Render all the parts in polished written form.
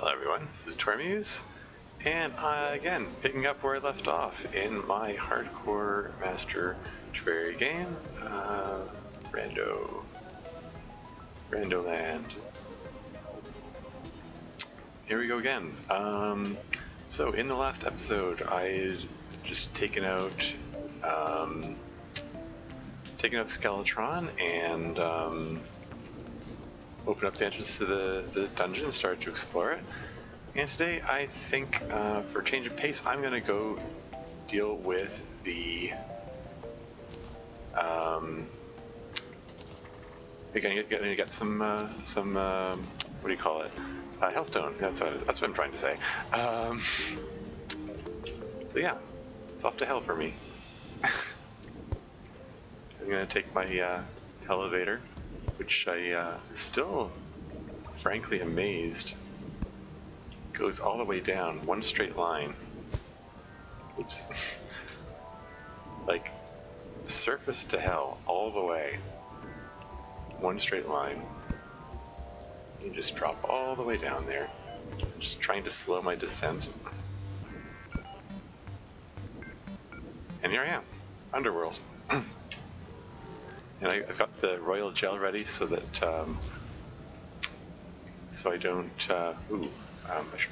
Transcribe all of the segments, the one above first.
Hello everyone, this is Tormuse, and again, picking up where I left off in my Hardcore Master Terraria game, Rando Land. Here we go again. So in the last episode, I had just taken out Skeletron and opened up the entrance to the dungeon and started to explore it. And today, I think for a change of pace, I'm gonna go deal with the we're gonna get some what do you call it? Hellstone. That's what I'm trying to say. So yeah, it's off to hell for me. I'm gonna take my elevator, which I still, frankly, amazed. Goes all the way down, one straight line. Oops. Like, surface to hell, all the way. One straight line. You just drop all the way down there. Just trying to slow my descent. And here I am, Underworld. And I've got the royal gel ready so that, so I don't, I should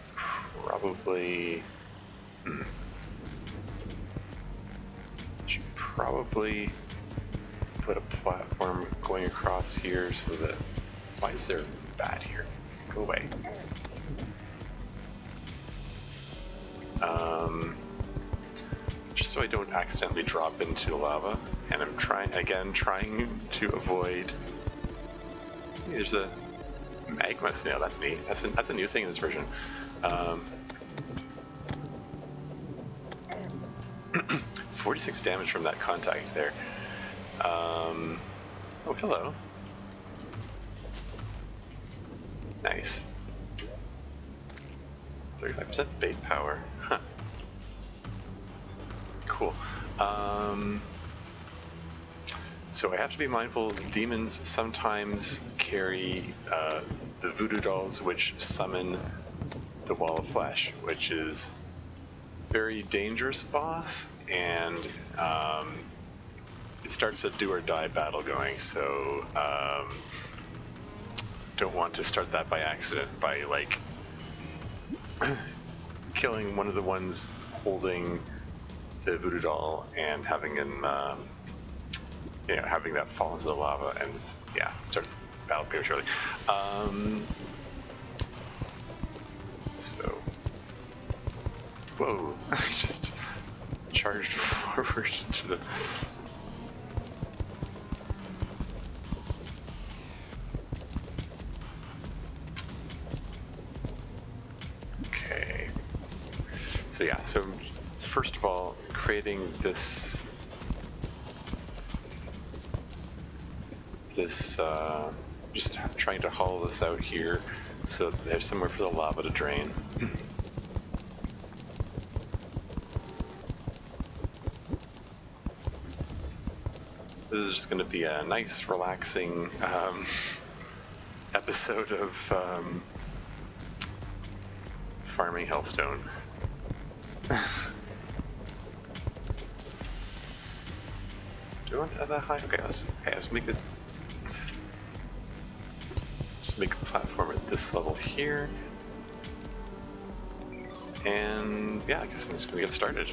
probably put a platform going across here so that, why is there a bat here? Go away. Just so I don't accidentally drop into lava, and I'm trying to avoid. There's a magma snail. That's neat. That's a new thing in this version. 46 damage from that contact there. Oh, hello. Nice. 35% bait power. Huh. Cool. So I have to be mindful, demons sometimes carry the voodoo dolls which summon the wall of flesh, which is a very dangerous boss, and it starts a do or die battle going, so don't want to start that by accident by like killing one of the ones holding the voodoo doll and having him having that fall into the lava and yeah, start the battle prematurely. So, whoa! I just charged forward into the. Okay. So yeah. So first of all, creating this. Just trying to hollow this out here so there's somewhere for the lava to drain. This is just going to be a nice, relaxing episode of farming Hellstone. Do I want that high? Okay, let's make it. Just make a platform at this level here. And yeah, I guess I'm just gonna get started.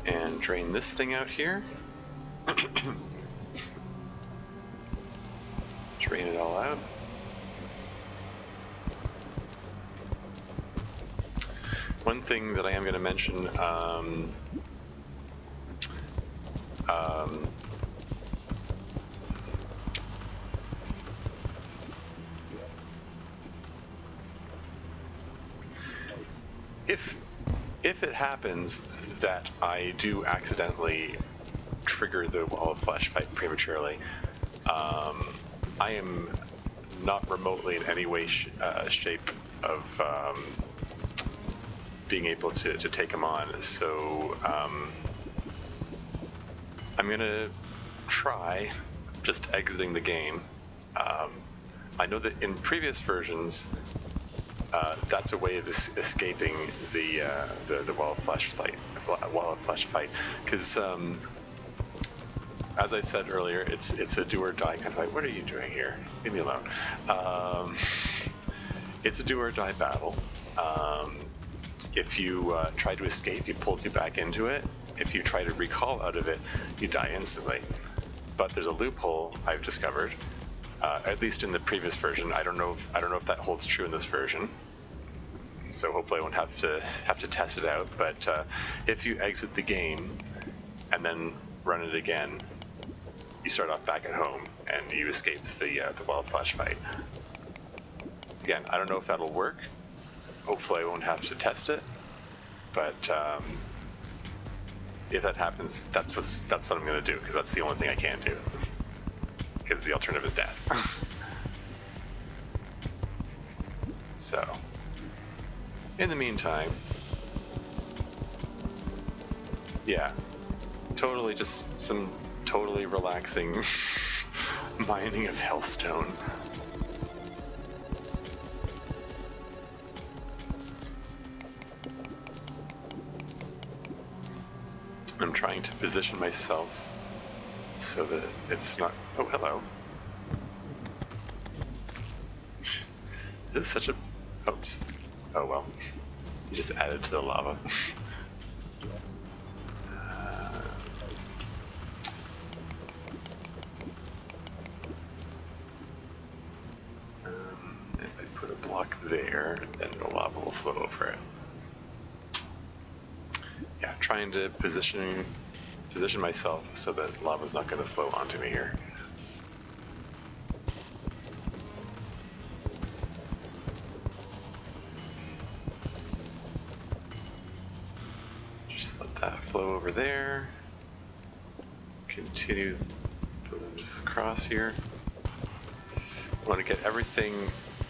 And drain this thing out here. Drain it all out. One thing that I am going to mention, if it happens that I do accidentally trigger the wall of flesh fight prematurely, I am not remotely in any way shape of being able to take him on, so I'm gonna try just exiting the game. I know that in previous versions, that's a way of escaping the wall of flesh fight. Because as I said earlier, it's a do or die kind of fight. What are you doing here? Leave me alone. It's a do or die battle. If you try to escape, it pulls you back into it. If you try to recall out of it, you die instantly. But there's a loophole I've discovered, at least in the previous version. I don't know if that holds true in this version. So hopefully I won't have to test it out. But if you exit the game and then run it again, you start off back at home and you escape the wild flash fight. Again, I don't know if that'll work. Hopefully I won't have to test it. But if that happens, that's what I'm going to do, because that's the only thing I can do. Because the alternative is death. So, in the meantime, yeah, totally just some totally relaxing mining of hellstone. I'm trying to position myself so that it's not... Oh, hello. This is such a... Oops. Oh, well. You just added to the lava. If I put a block there, then the lava will flow over it. Yeah, trying to position myself so that lava's not going to flow onto me here. Just let that flow over there. Continue pulling this across here. I want to get everything,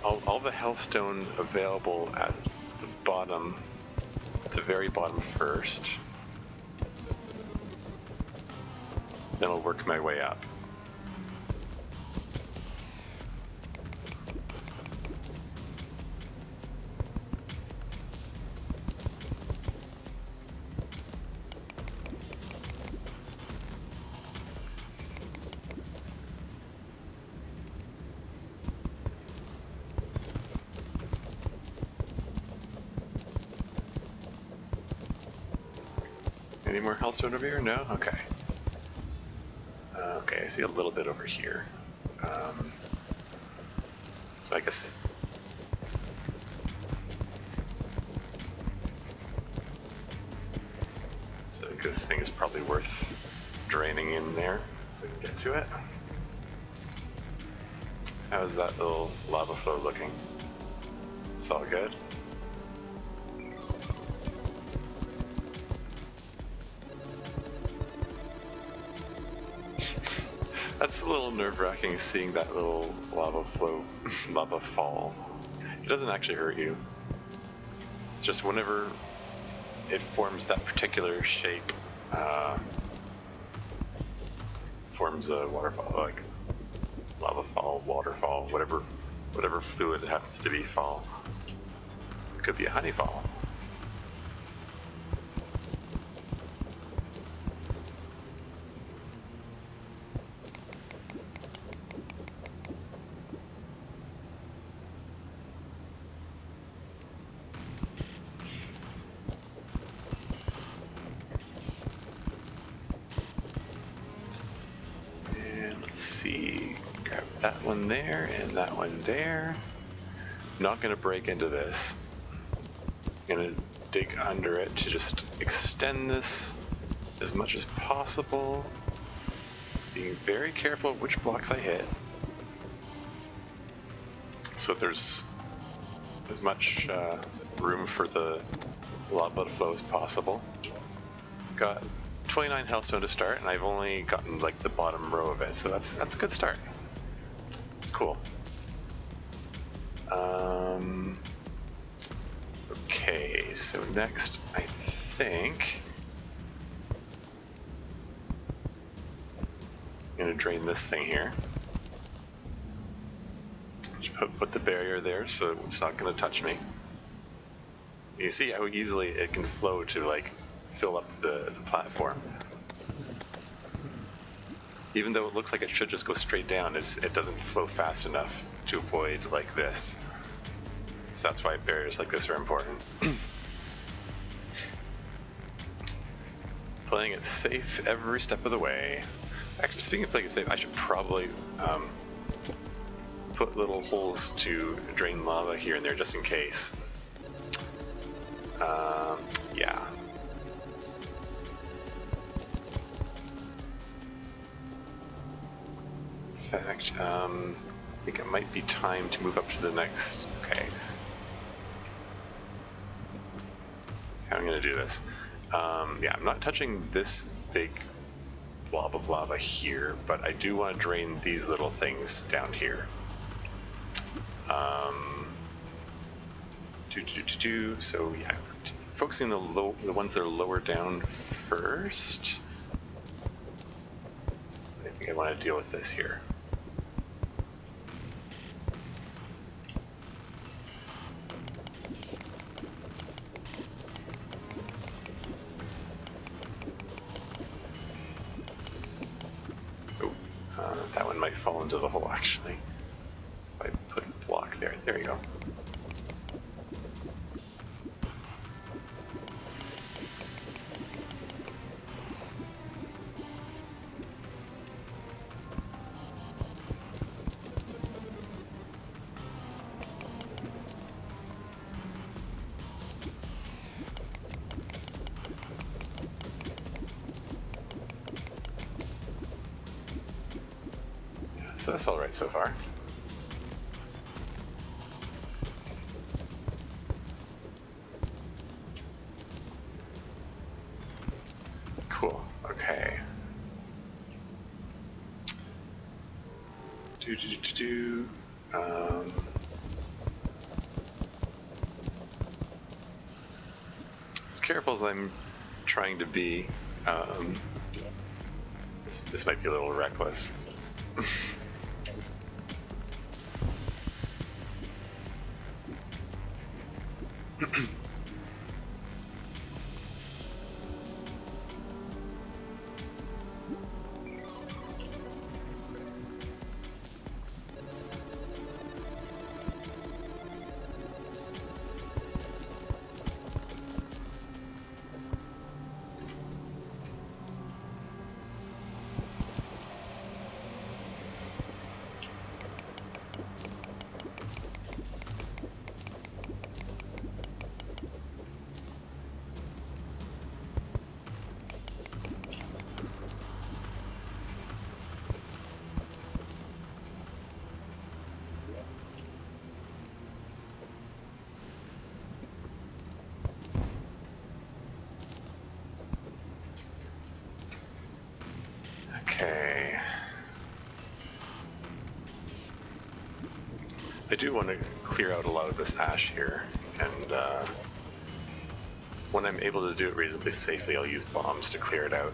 all the hellstone available at the bottom. The very bottom first, then I'll work my way up. Any more hellstone over here? No? Okay. Okay, I see a little bit over here. So I guess... So this thing is probably worth draining in there so we can get to it. How's that little lava flow looking? It's all good. That's a little nerve-wracking seeing that little lava fall. It doesn't actually hurt you. It's just whenever it forms that particular shape, forms a waterfall, like lava fall, waterfall, whatever fluid it happens to be fall. It could be a honey fall. Grab that one there and that one there. Not gonna break into this. I'm gonna dig under it to just extend this as much as possible. Being very careful of which blocks I hit. So there's as much room for the lava to flow as possible. Got 29 hellstone to start, and I've only gotten like the bottom row of it, so that's a good start. It's cool. Okay, so next I think I'm going to drain this thing here. Just put the barrier there so it's not going to touch me. You see how easily it can flow to like fill up the platform. Even though it looks like it should just go straight down, it doesn't flow fast enough to avoid like this. So that's why barriers like this are important. Playing it safe every step of the way. Actually, speaking of playing it safe, I should probably put little holes to drain lava here and there just in case. Yeah. In fact, I think it might be time to move up to the next. Okay. That's how I'm going to do this. Yeah, I'm not touching this big blob of lava here, but I do want to drain these little things down here. So yeah, focusing on the ones that are lower down first. I think I want to deal with this here. That one might fall into the hole, actually. If I put a block there. There you go. So that's all right so far. Cool. Okay. As careful as I'm trying to be, this might be a little reckless. Okay. I do want to clear out a lot of this ash here, and when I'm able to do it reasonably safely, I'll use bombs to clear it out.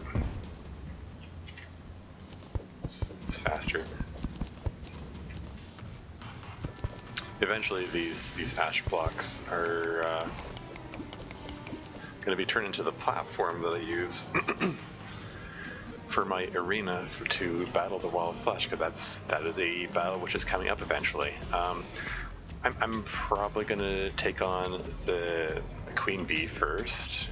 It's faster. Eventually, these ash blocks are going to be turned into the platform that I use for my arena to battle the Wall of Flesh, because that is a battle which is coming up eventually. I'm probably going to take on the Queen Bee first.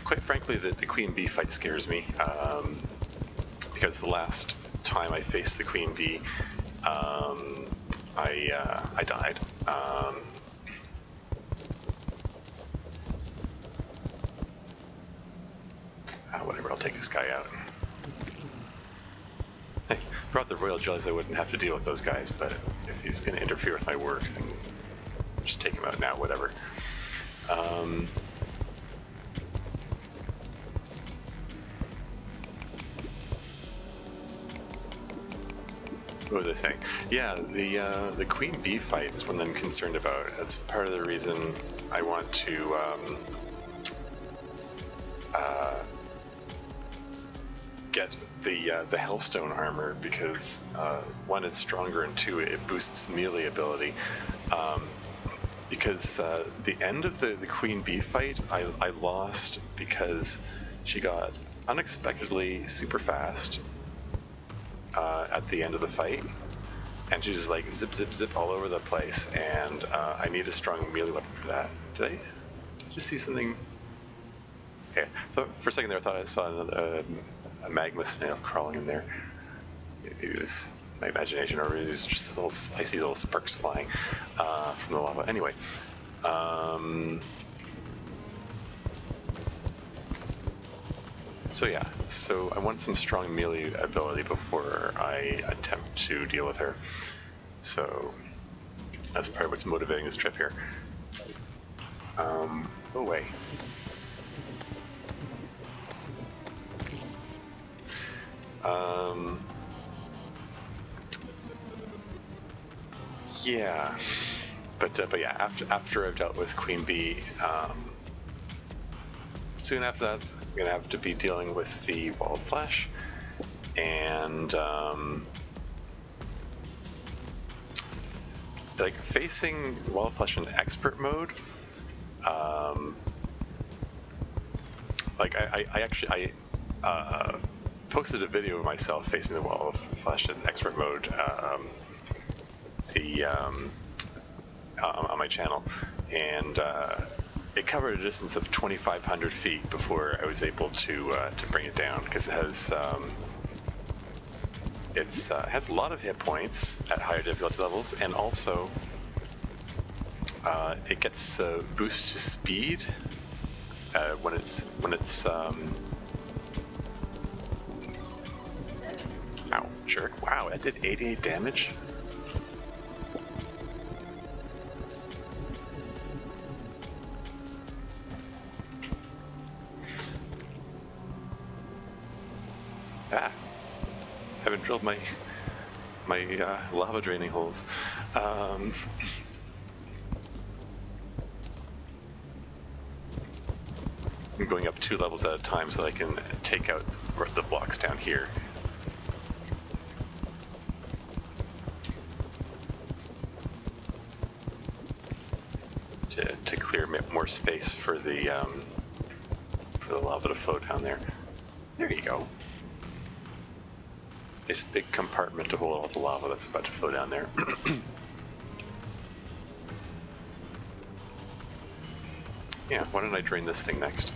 Quite frankly, the Queen Bee fight scares me, because the last time I faced the Queen Bee, I died. Whatever, I'll take this guy out. I brought the royal jellies, I wouldn't have to deal with those guys, but if he's going to interfere with my work, then just take him out now, whatever. What was I saying? Yeah, the queen bee fight is one I'm concerned about. That's part of the reason I want to get the Hellstone armor, because one, it's stronger, and two, it boosts melee ability. Because the end of the queen bee fight, I lost because she got unexpectedly super fast at the end of the fight, and she just like zip zip zip all over the place, and I need a strong melee weapon for that. Did I just see something? Okay, so for a second there I thought I saw another a magma snail crawling in there. Maybe it was my imagination, or it was just little spicy little sparks flying from the lava. Anyway, so yeah, so I want some strong melee ability before I attempt to deal with her. So that's part of what's motivating this trip here. Go away. Yeah, but yeah, after I've dealt with Queen Bee, soon after that, I'm gonna have to be dealing with the Wall of Flesh, and like facing Wall of Flesh in expert mode. Like I actually posted a video of myself facing the Wall of Flesh in expert mode. On my channel, and it covered a distance of 2,500 feet before I was able to bring it down, because it has a lot of hit points at higher difficulty levels, and also it gets a boost to speed when it's ow, jerk! Wow, that did 88 damage. Haven't drilled my lava draining holes. I'm going up 2 levels at a time so that I can take out the blocks down here. To clear more space for the lava to flow down there. There you go. This big compartment to hold all the lava that's about to flow down there. Yeah, why don't I drain this thing next?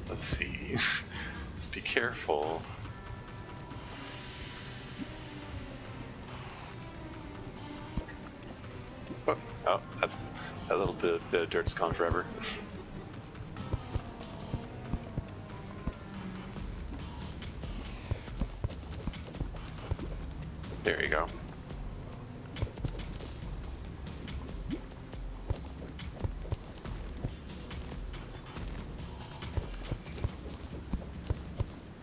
Let's see. Let's be careful. Oh, that's that little bit of dirt's gone forever. There you go.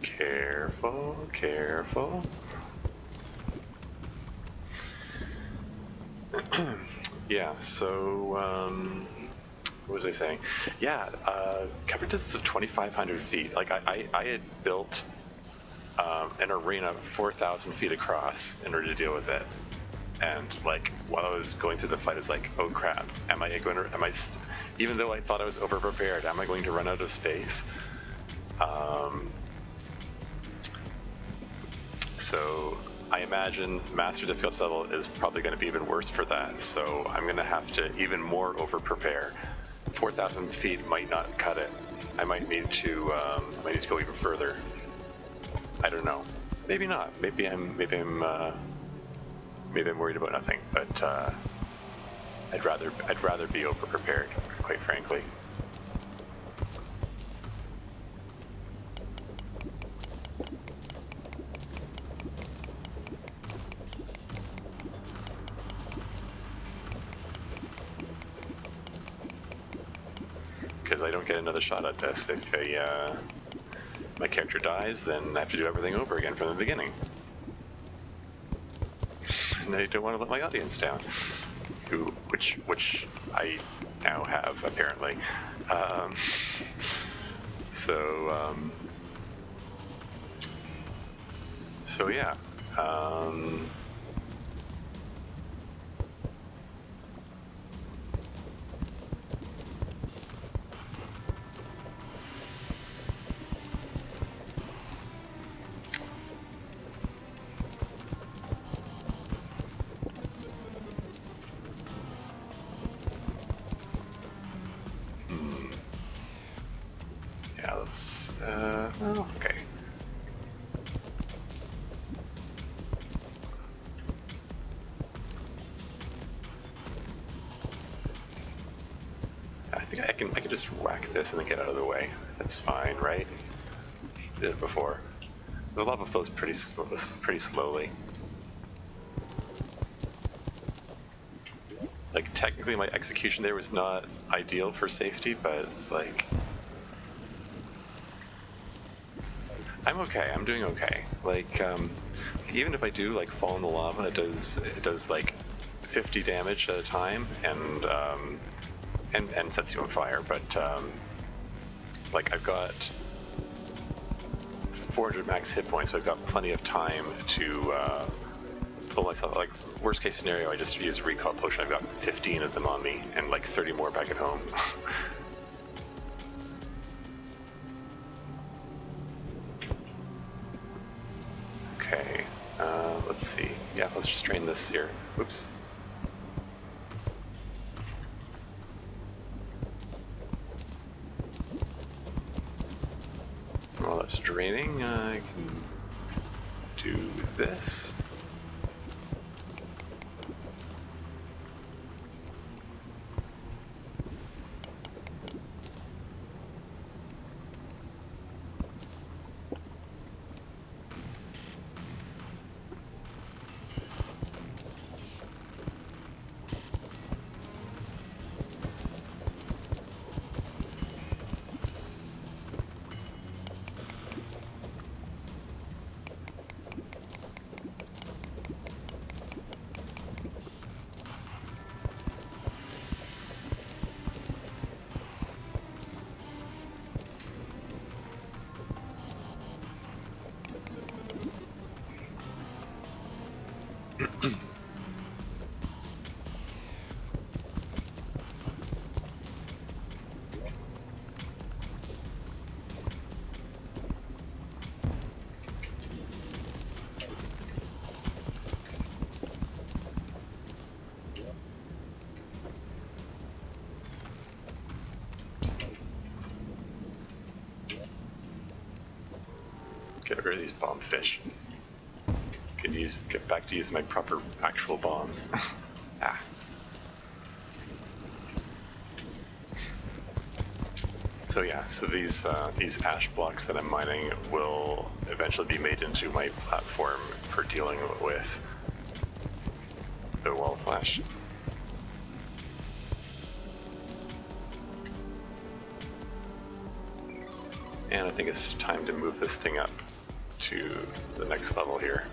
Careful, careful. Yeah, so, what was I saying? Yeah, cover distance of 2,500 feet. Like, I had built an arena 4,000 feet across in order to deal with it. And, like, while I was going through the fight, it's like, oh crap, even though I thought I was over-prepared, am I going to run out of space? So I imagine master difficulty level is probably going to be even worse for that, so I'm going to have to even more over-prepare. 4,000 feet might not cut it. I might need to go even further. I don't know. Maybe not. Maybe I'm worried about nothing. But I'd rather be over-prepared, quite frankly. Because I don't get another shot at this if my character dies, then I have to do everything over again from the beginning. And I don't want to let my audience down, which I now have apparently. So yeah. Yeah, let's, oh, okay. I think I can just whack this and then get out of the way. That's fine, right? Did it before. The lava flows pretty slowly. Like, technically my execution there was not ideal for safety, but it's like... I'm okay, I'm doing okay. Like, even if I do, like, fall in the lava, it does like, 50 damage at a time, and sets you on fire, but, like, I've got 400 max hit points, so I've got plenty of time to, pull myself. Like, worst case scenario, I just use a recall potion. I've got 15 of them on me, and like 30 more back at home. Okay, let's see. Yeah, let's just drain this here. Oops. While that's draining, I can do this. Get rid of these bomb fish. Get back to using my proper actual bombs. Ah. So yeah, so these ash blocks that I'm mining will eventually be made into my platform for dealing with the wall flash. And I think it's time to move this thing up to the next level here.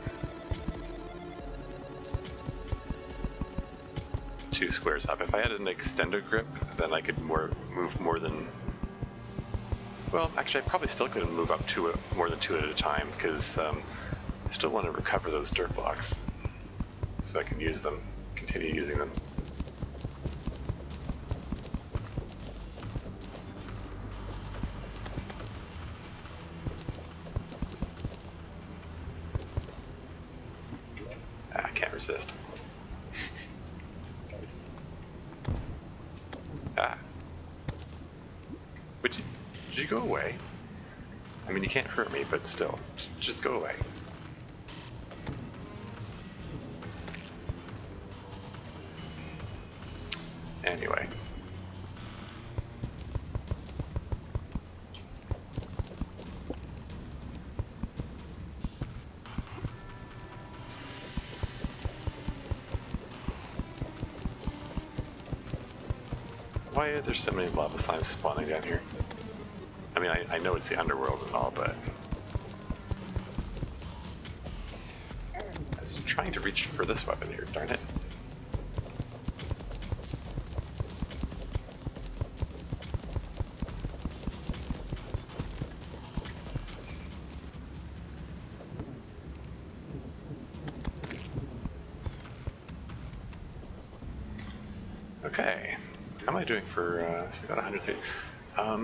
2 squares up. If I had an extender grip, then I could move more than... Well, actually, I probably still couldn't move up more than 2 at a time, because I still want to recover those dirt blocks, so I can use them, continue using them. I can't resist. Ah. Did you go away? I mean, you can't hurt me, but still, just go away. Anyway. Why are there so many lava slimes spawning down here? I mean, I know it's the Underworld and all, but I was trying to reach for this weapon here, darn it. Okay, how am I doing for, so I got 103.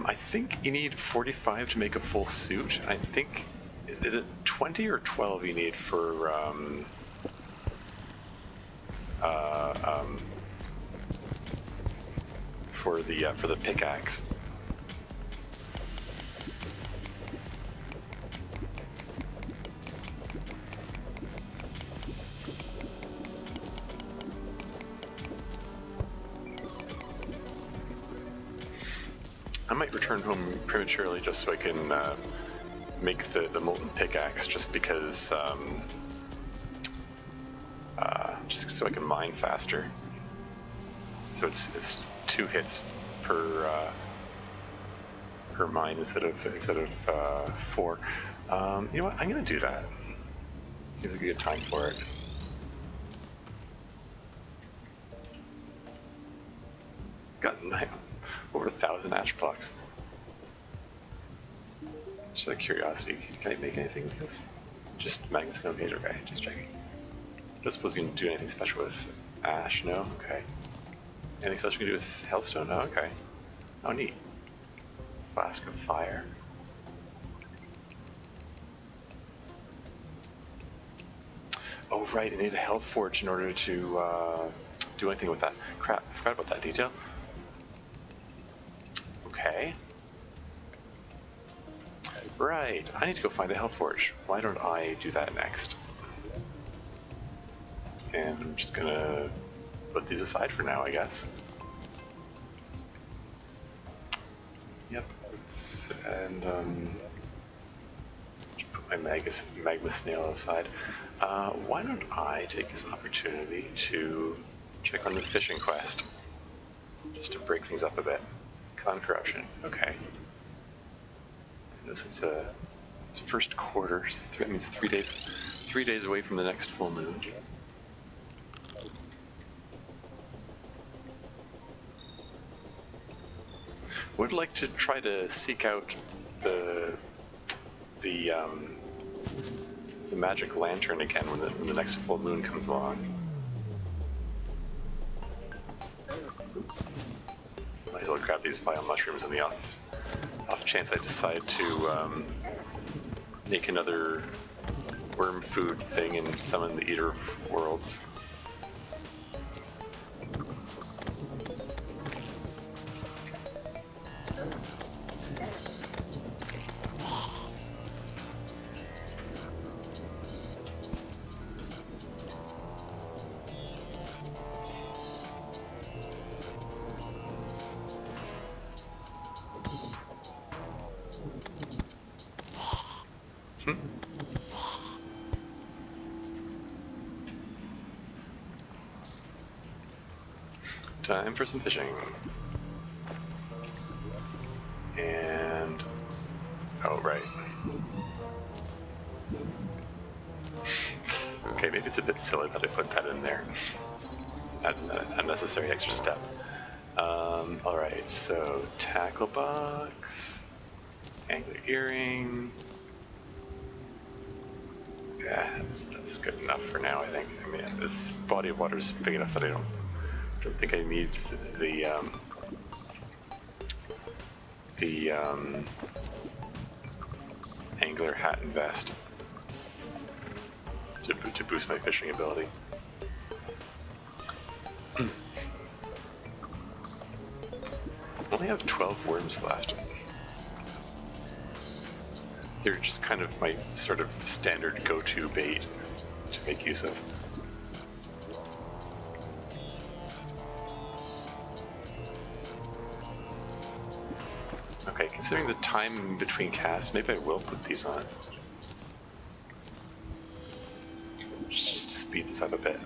I think you need 45 to make a full suit. I think, is it 20 or 12 you need for, for the pickaxe? I might return home prematurely just so I can make the Molten Pickaxe, just because, just so I can mine faster. So it's 2 hits per mine instead of 4. You know what? I'm gonna do that. Seems like a good time for it. Got over 1,000 ash blocks. Just out of curiosity, can I make anything with this? Just magma snow gauge, okay, just checking. I don't suppose you can do anything special with ash, no? Okay. Anything special you can do with hellstone? Oh, okay. Oh, neat. Flask of fire. Oh, right, I need a health forge in order to do anything with that. Crap, I forgot about that detail. Okay. Right, I need to go find a health forge. Why don't I do that next? And I'm just gonna put these aside for now, I guess. Yep, and just put my magma snail aside. Why don't I take this opportunity to check on the fishing quest, just to break things up a bit. Con corruption, okay. Notice it's first quarter. That means 3 days. 3 days away from the next full moon. Would like to try to seek out the magic lantern again when the next full moon comes along. Might as well grab these bio mushrooms in the off chance I decide to make another worm food thing and summon the Eater of Worlds. Time for some fishing. And... oh, right. Okay, maybe it's a bit silly that I put that in there. That's an unnecessary extra step. Alright, so tackle box, angler earring. Yeah, that's good enough for now, I think. I mean, this body of water is big enough that I don't think I need the angler hat and vest to boost my fishing ability. I only have 12 worms left. They're just kind of my sort of standard go-to bait to make use of. Okay, considering the time between casts, maybe I will put these on. Just to speed this up a bit.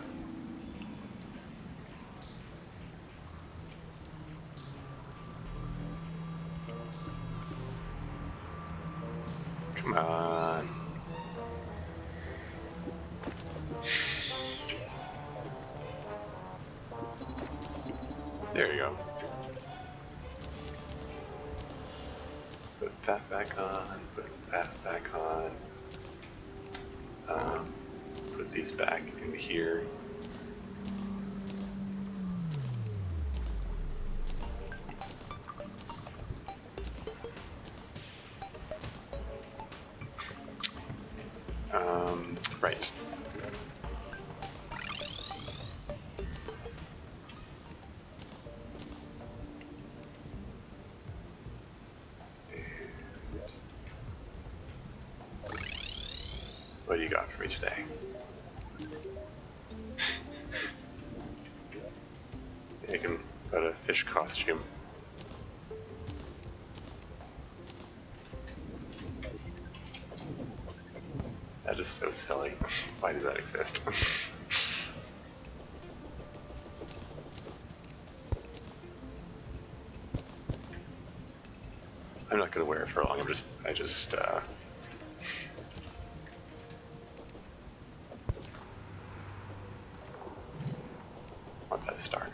Come on. There you go. Put that back on, put that back on. Put these back in here. Right. What do you got for me today? You can put a fish costume. That is so silly. Why does that exist? I'm not gonna wear it for long. I just want that star.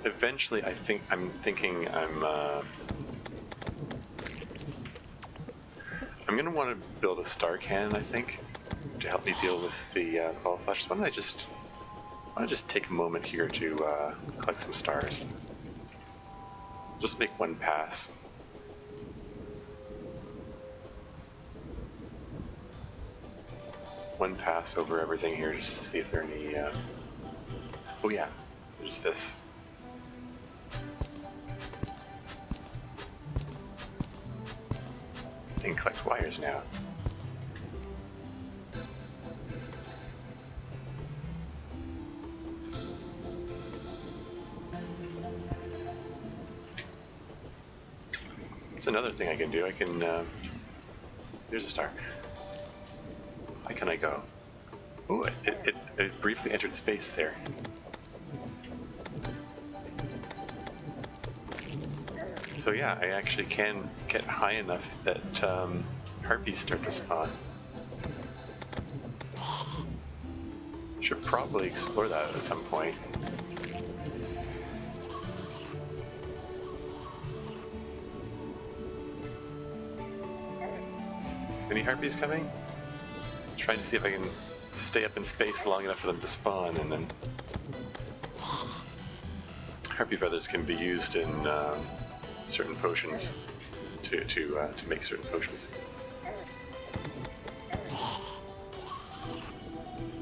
Eventually, I'm thinking I'm gonna want to build a star cannon, I think, to help me deal with the ball flash. So why don't I just take a moment here to collect some stars. Just make one pass. One pass over everything here just to see if there are any. Oh yeah, there's this. I can collect wires now. That's another thing I can do. I can. There's a star. Why can I go? Ooh, it briefly entered space there. So yeah, I actually can get high enough that harpies start to spawn. Should probably explore that at some point. Any harpies coming? Trying to see if I can stay up in space long enough for them to spawn, and then harpy feathers can be used in certain potions to make certain potions.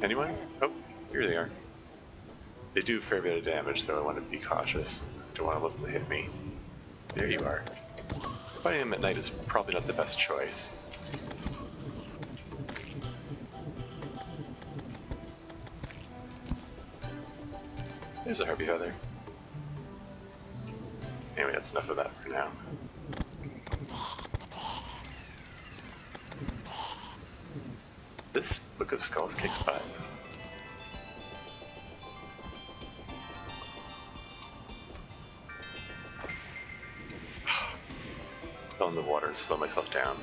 Anyone? Oh, here they are. They do a fair bit of damage, so I want to be cautious. Don't want to let them hit me. There you are. Fighting them at night is probably not the best choice. There's a harpy feather. Anyway, that's enough of that for now. This Book of Skulls kicks butt. Fell in the water and slow myself down.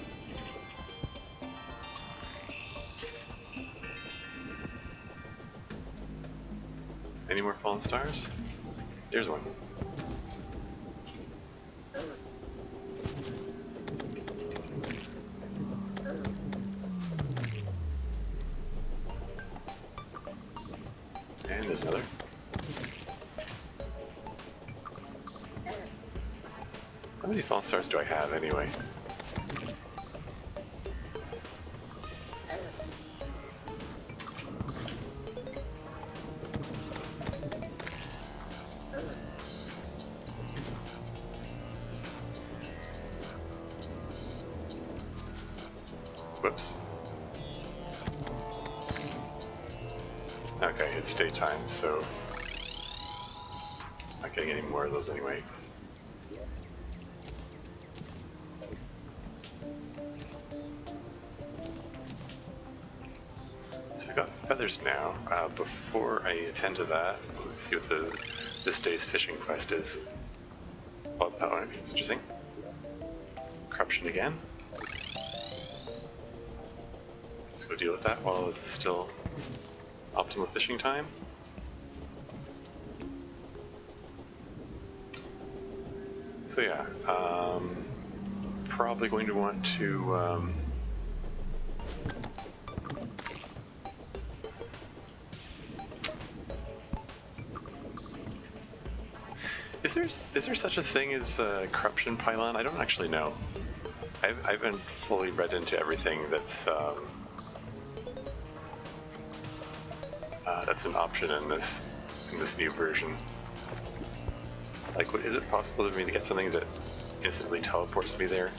Any more fallen stars? There's one. And there's another. How many fallen stars do I have anyway? Whoops. Okay, it's daytime, so not getting any more of those anyway. So we've got feathers now. Before I attend to that, let's see what this day's fishing quest is. Oh, it's interesting. Corruption again. go deal with that while it's still optimal fishing time. So yeah, probably going to want to is there such a thing as corruption pylon? I don't actually know. I haven't fully read into everything that's an option in this new version. Like, is it possible for me to get something that instantly teleports me there?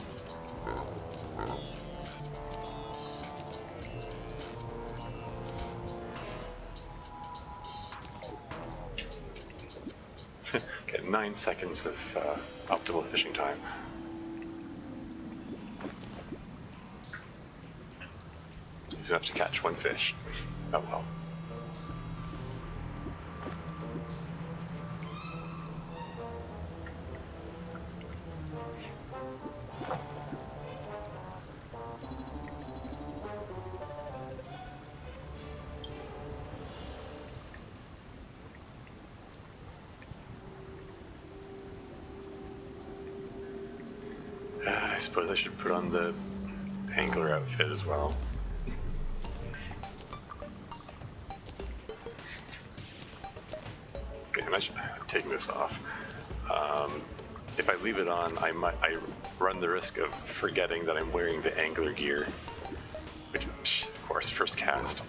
Get 9 seconds of optimal fishing time. He's enough to catch 1 fish. Oh well. I suppose I should put on the angler outfit as well. Okay, I'm taking this off. If I leave it on, I run the risk of forgetting that I'm wearing the angler gear, which of course first cast.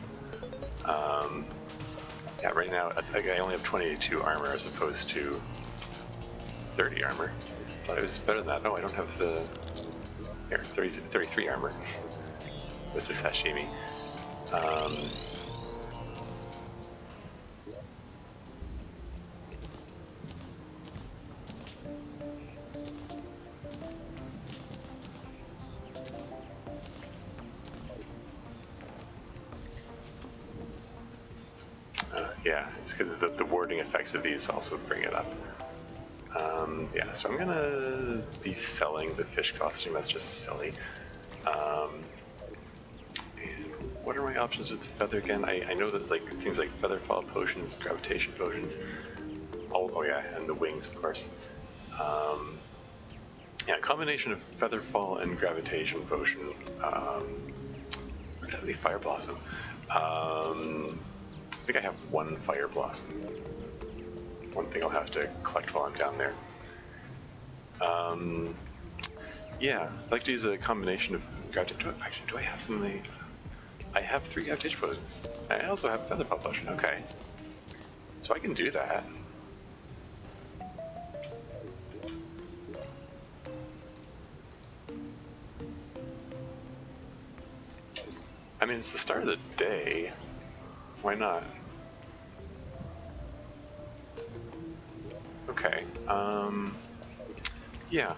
Yeah, right now I only have 22 armor as opposed to 30 armor. I thought it was better than that. Oh, I don't have the... Here, 33 armor with the sashimi. Yeah, it's because the warding effects of these also bring it up. Yeah, so I'm gonna be selling the fish costume. That's just silly. And what are my options with the feather again? I know that like things like feather fall potions, gravitation potions. Oh yeah, and the wings, of course. Yeah, a combination of feather fall and gravitation potion. Or deadly fire blossom. I think I have 1 fire blossom. One thing I'll have to collect while I'm down there. Yeah, I'd like to use a combination of gravitation. Actually, do I have some of the... I have 3 gravitation potions. I also have a feather fall potion. Okay. So I can do that. I mean, it's the start of the day. Why not? Okay, yeah.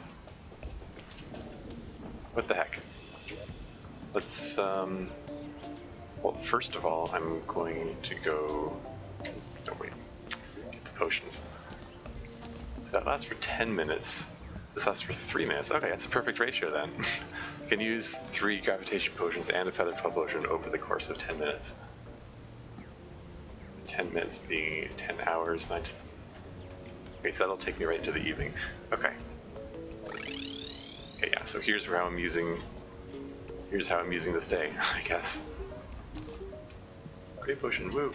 What the heck? Let's, well, first of all, I'm going to go... Oh, wait. Get the potions. So that lasts for 10 minutes. This lasts for 3 minutes. Okay, that's a perfect ratio then. You can use 3 gravitation potions and a feather fall potion over the course of 10 minutes. 10 minutes being 10 hours, 19... Okay, so that'll take me right into the evening. Okay. Okay, yeah, so here's how I'm using this day, I guess. Great potion, woo!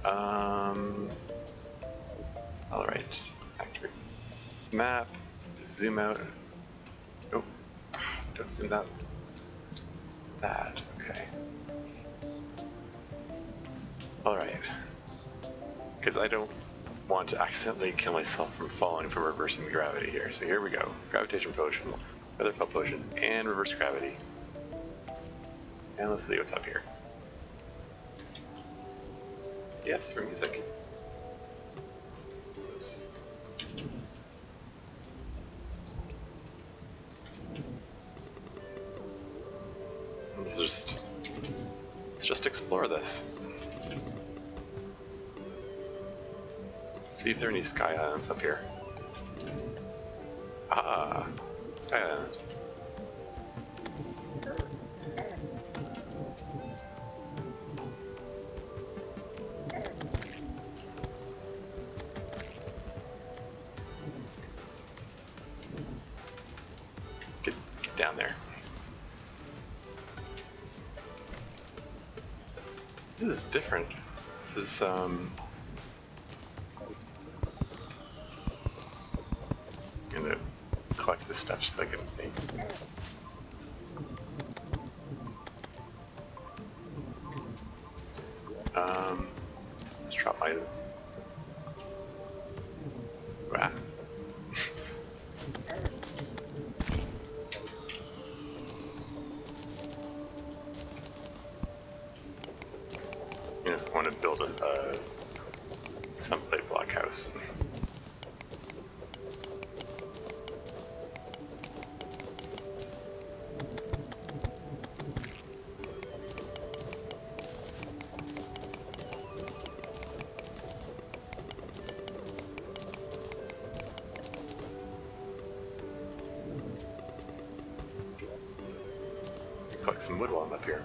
Alright. Activate map, zoom out. Oh, don't zoom out. That, okay. Alright. Because I don't want to accidentally kill myself from falling from reversing the gravity here. So here we go. Gravitation potion, feather fall potion, and reverse gravity. And let's see what's up here. Yes, for music. Oops. Let's just explore this. See if there are any sky islands up here. Ah, sky island. get down there. This is different. This is, I'm gonna collect this stuff so I can make. Let's drop my. Ah. I want to build a some plate block house. Collect some wood while I'm up here.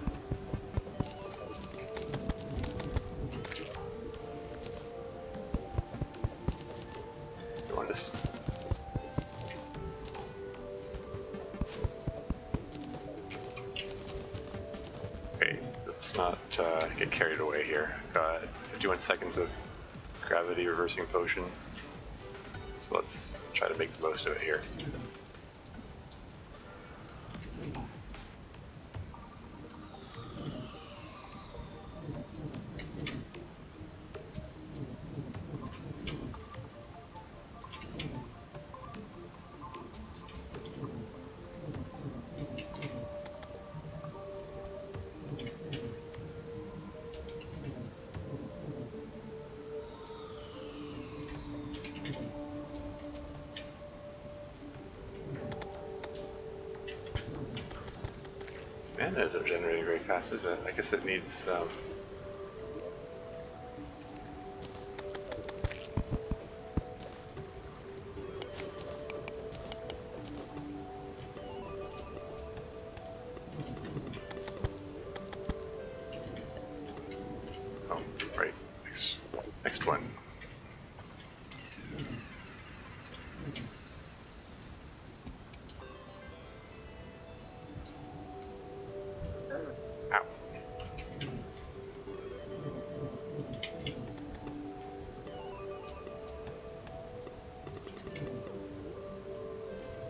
Okay, let's not get carried away here. Got 51 seconds of gravity reversing potion, so let's try to make the most of it here. Mana isn't generating very fast, is it? I guess it needs oh, right. Next one. Ow.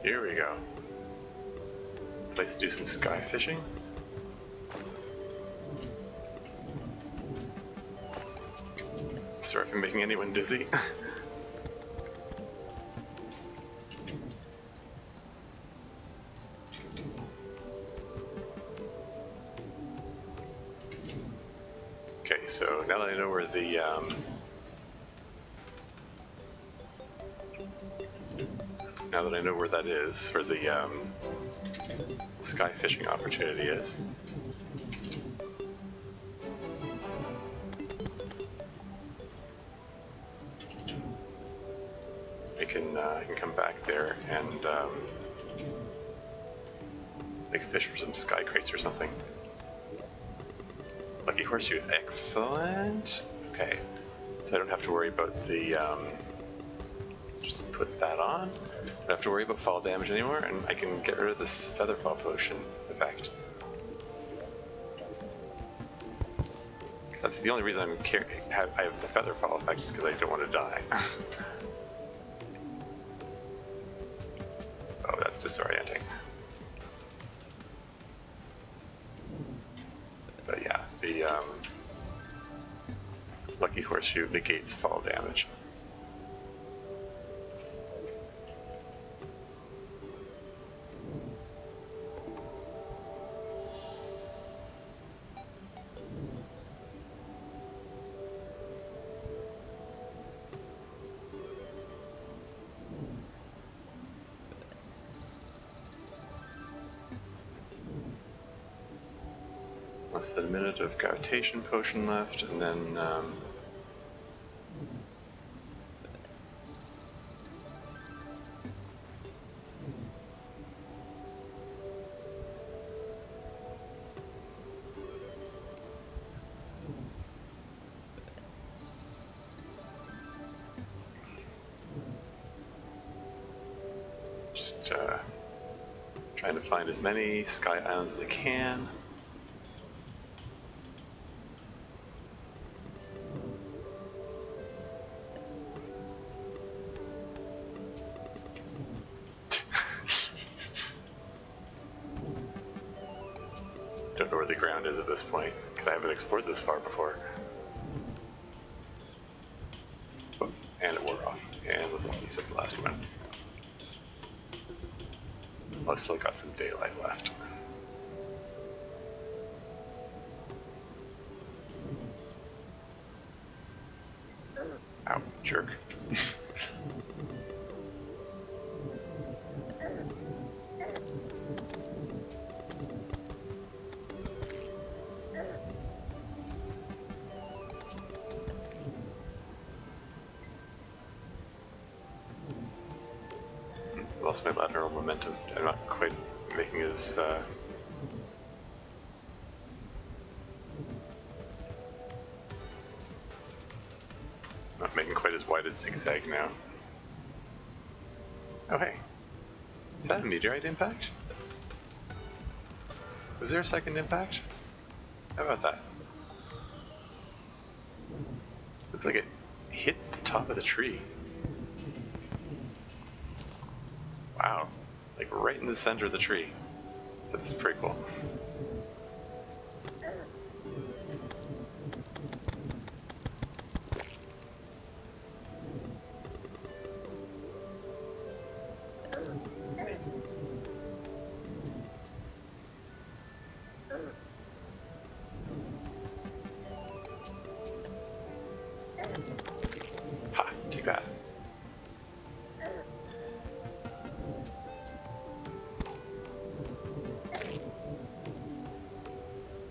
Here we go. Place to do some sky fishing. Sorry if I'm making anyone dizzy. Okay, so now that I know where the now that I know where that is, where the sky fishing opportunity is, I can come back there and make a fish for some sky crates or something. Lucky horseshoe, excellent. Okay, so I don't have to worry about the just put that on. Don't have to worry about fall damage anymore, and I can get rid of this featherfall potion effect. Because that's the only reason I have the featherfall effect, is because I don't want to die. Oh, that's disorienting. But yeah, the Lucky Horseshoe negates fall damage. Less than a minute of gravitation potion left, and then just Trying to find as many sky islands as I can. Don't know where the ground is at this point, because I haven't explored this far before. Oh, and it wore off. And let's use up the last one. Well, I've still got some daylight left. Ow, jerk. Lost my lateral momentum. I'm not quite making as not making quite as wide as zigzag now. Oh hey, is that a meteorite impact? Was there a second impact? How about that? Looks like it hit the top of the tree. Wow, like right in the center of the tree. That's pretty cool. Ha, take that.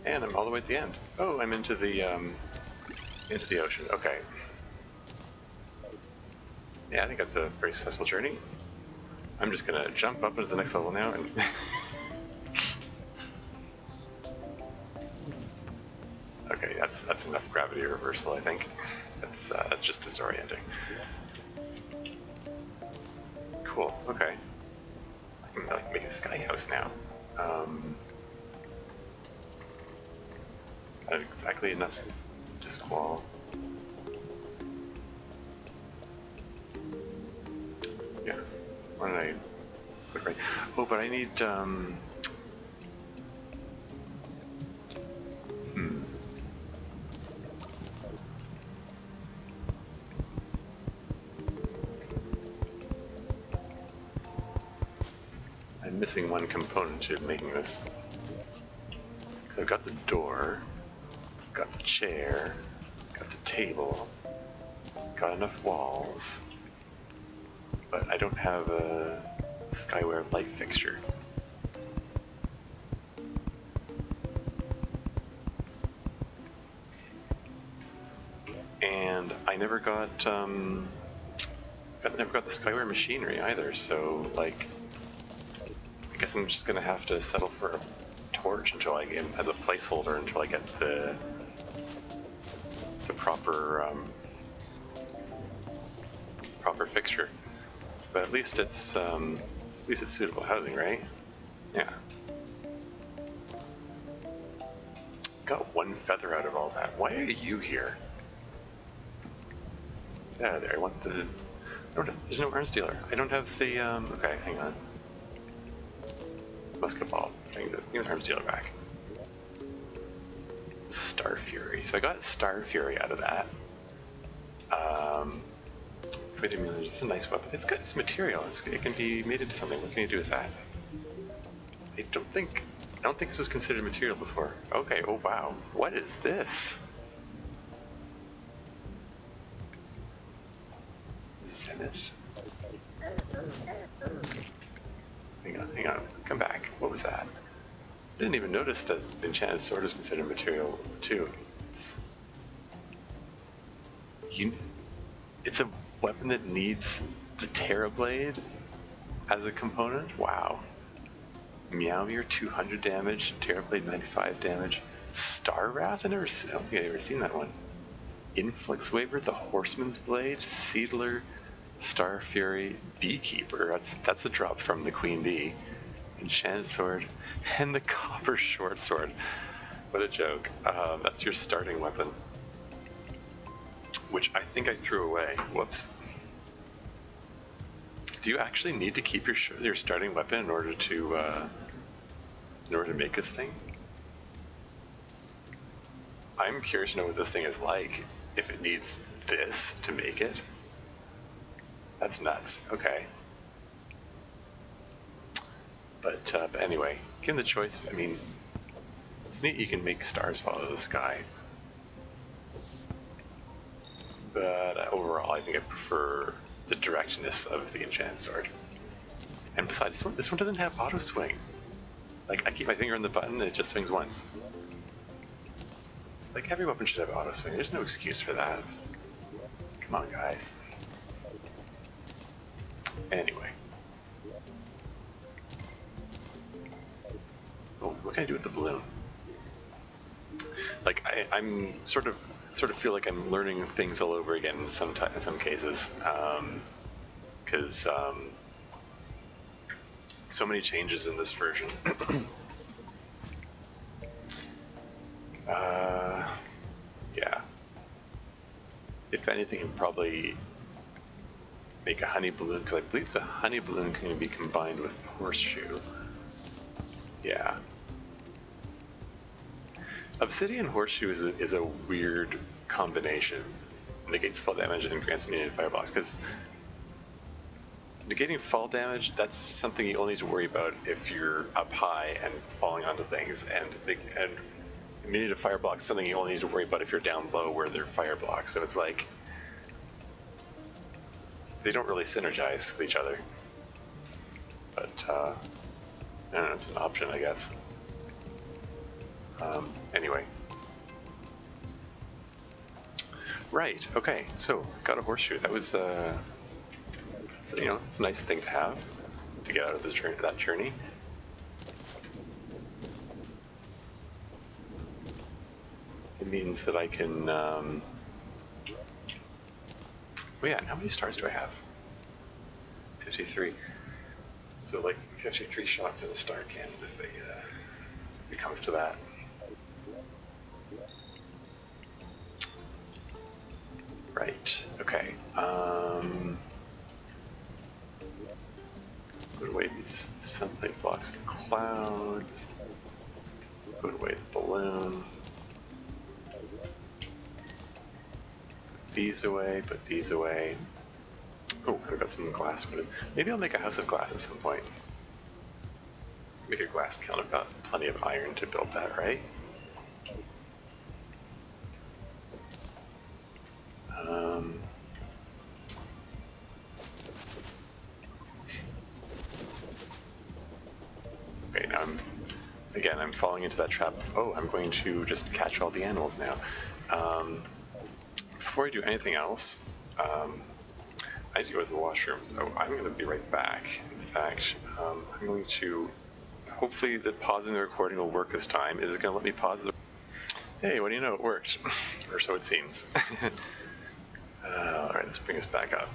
And I'm all the way at the end. Oh, I'm into the ocean. Okay. Yeah, I think that's a very successful journey. I'm just gonna jump up into the next level now and okay, that's enough gravity reversal, I think. That's just disorienting. Cool. Okay. I can like make a sky house now. Not exactly enough to squall. Yeah. Why don't I put right? Oh, but I need I'm missing one component to making this. So I've got the door, got the chair, got the table, got enough walls, but I don't have a Skyware light fixture. And I never got the Skyware machinery either, so like I guess I'm just gonna have to settle for a torch until I get as a placeholder until I get the proper proper fixture. But at least it's suitable housing, right? Yeah. Got one feather out of all that. Why are you here? Get out of there. I want the. There's no arms dealer. I don't have the. Okay, hang on. Musket ball. Give the arms dealer back. Star Fury. So I got Star Fury out of that. It's a nice weapon. It's got its material. It can be made into something. What can you do with that? I don't think this was considered material before. Okay. Oh wow. What is this? Zenith. Hang on. Come back. What was that? I didn't even notice that Enchanted Sword is considered material too. It's a weapon that needs the Terra Blade as a component? Wow. Meowmere 200 damage, Terra Blade 95 damage. Star Wrath? I don't think I've ever seen that one. Influx Waver, the Horseman's Blade, Seedler, Star Fury, Beekeeper. That's a drop from the Queen Bee. Enchanted Sword, and the Copper Short Sword. What a joke. That's your starting weapon. Which I think I threw away. Whoops. Do you actually need to keep your starting weapon in order to make this thing? I'm curious to know what this thing is like, if it needs this to make it. That's nuts. Okay. But anyway, given the choice, I mean, it's neat you can make stars fall out of the sky. But overall, I think I prefer the directness of the Enchanted Sword. And besides, this one doesn't have auto swing. Like, I keep my finger on the button and it just swings once. Like, every weapon should have auto swing. There's no excuse for that. Come on, guys. Anyway. Oh, what can I do with the balloon? Like, I'm sort of feel like I'm learning things all over again in some cases, because so many changes in this version. Yeah. If anything, I'd probably make a honey balloon, because I believe the honey balloon can be combined with horseshoe. Yeah. Obsidian horseshoe is a weird combination. Negates fall damage and grants immunity to fireblocks, because negating fall damage, that's something you only need to worry about if you're up high and falling onto things, and immunity to fire blocks is something you only need to worry about if you're down low where they're fire blocks. So it's like, they don't really synergize with each other. But, I don't know, it's an option, I guess. Anyway. Right, okay, so, got a horseshoe. That was, it's, you know, it's a nice thing to have, to get out of that journey. It means that I can, oh yeah, and how many stars do I have? 53. So like 53 shots in a star cannon if it comes to that. Right, okay. Put away these sunlight blocks and clouds. Put away the balloon. Put these away, put these away. Oh, I've got some glass. Maybe I'll make a house of glass at some point. Make a glass kiln. I've got plenty of iron to build that, right? Okay, now I'm falling into that trap. Oh, I'm going to just catch all the animals now. Before I do anything else, I need to go to the washroom, so I'm going to be right back. In fact, I'm going to, hopefully the pausing the recording will work this time. Is it going to let me pause the... Hey, what do you know, it worked. Or so it seems. Alright, let's bring us back up.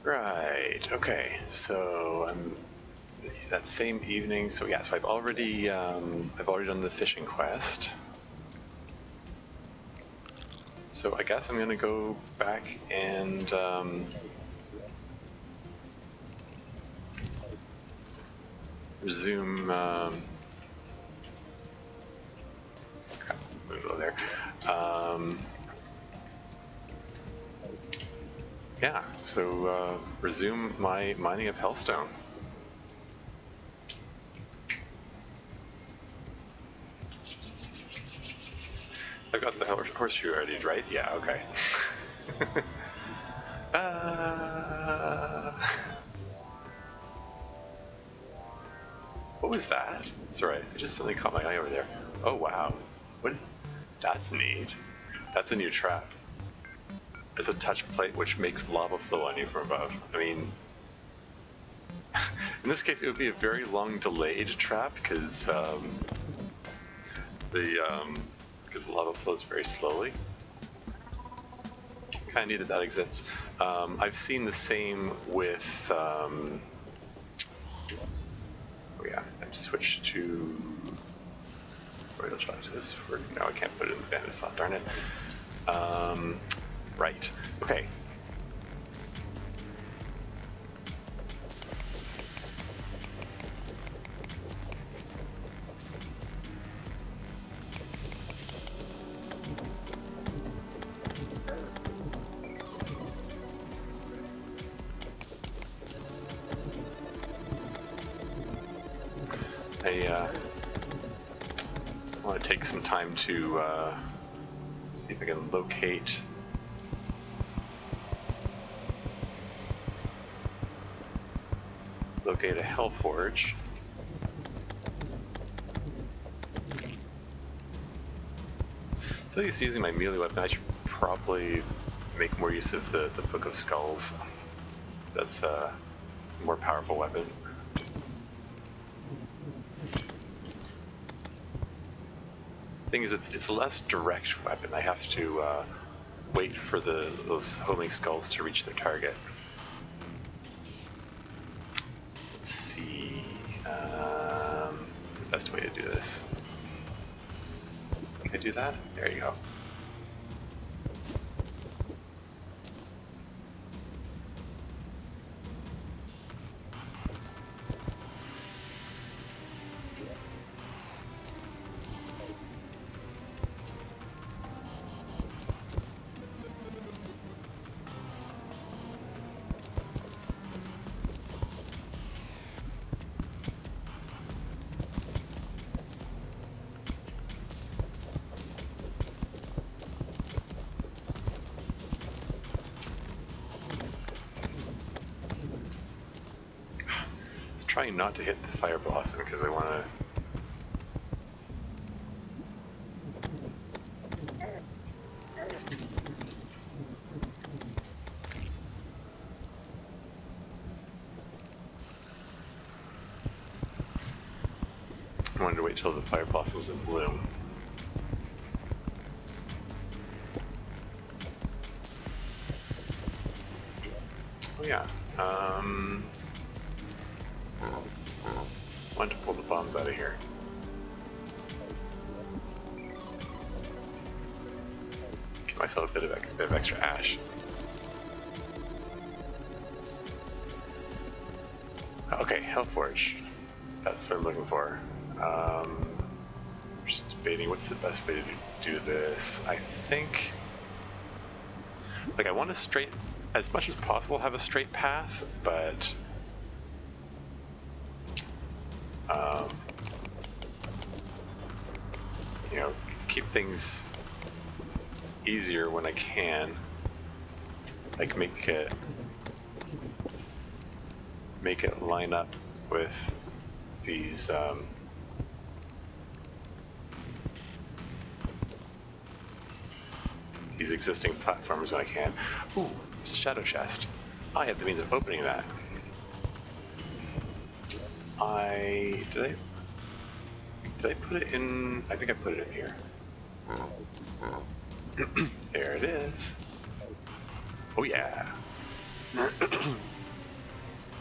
Right, okay, so that same evening, so yeah, so I've already done the fishing quest. So I guess I'm gonna go back and resume. Crap, move it over there. Yeah, so resume my mining of Hellstone. I got the horseshoe already, right? Yeah, okay. What was that? Sorry, I just suddenly caught my eye over there. Oh wow, what is? That's neat. That's a new trap. It's a touch plate which makes lava flow on you from above. I mean, in this case, it would be a very long delayed trap because the lava flows very slowly. kind of neat that exists. I've seen the same with. Oh yeah, I've switched to. Royal Challenge. This for no, I can't put it in the bandit slot. Darn it. Right. Okay. I want to take some time to see if I can locate a Hellforge. So he's using my melee weapon. I should probably make more use of the Book of Skulls. That's it's a more powerful weapon. Thing is, it's a less direct weapon. I have to wait for those homing skulls to reach their target. Let's see. What's the best way to do this? Can I do that? There you go. Trying not to hit the fire blossom because I want to wait till the fire blossom's in bloom. Oh yeah. Want to pull the bombs out of here. Give myself a bit of extra ash. Okay, Hellforge. That's what I'm looking for. Just debating what's the best way to do this. I think, like, I want to straight, as much as possible, have a straight path, but you know, keep things easier when I can. Like make it line up with these existing platforms when I can. Ooh, shadow chest. I have the means of opening that. Did I put it in? I think I put it in here. There it is. Oh yeah.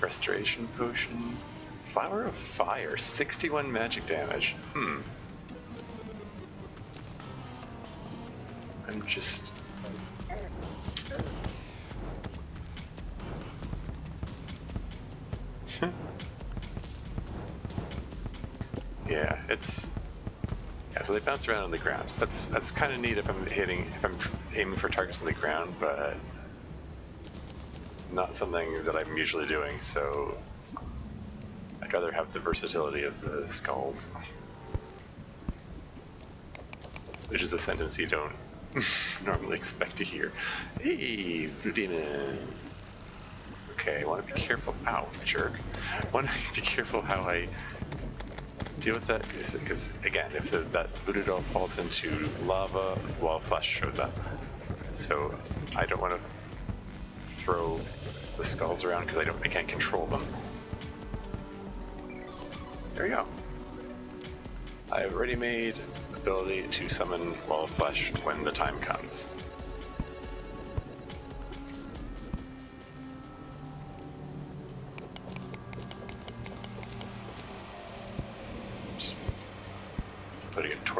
Restoration potion. Flower of Fire. 61 magic damage. I'm just... yeah, it's... yeah, so they bounce around on the ground. So that's kind of neat if I'm aiming for targets on the ground, but not something that I'm usually doing, so I'd rather have the versatility of the skulls. Which is a sentence you don't normally expect to hear. Hey, Blue Demon. Okay, I want to be careful. Ow, jerk. I want to be careful how I deal with that, because again, if that voodoo doll falls into lava, wall flash shows up. So I don't want to throw the skulls around because I can't control them. There you go. I've already made ability to summon wall of flesh when the time comes.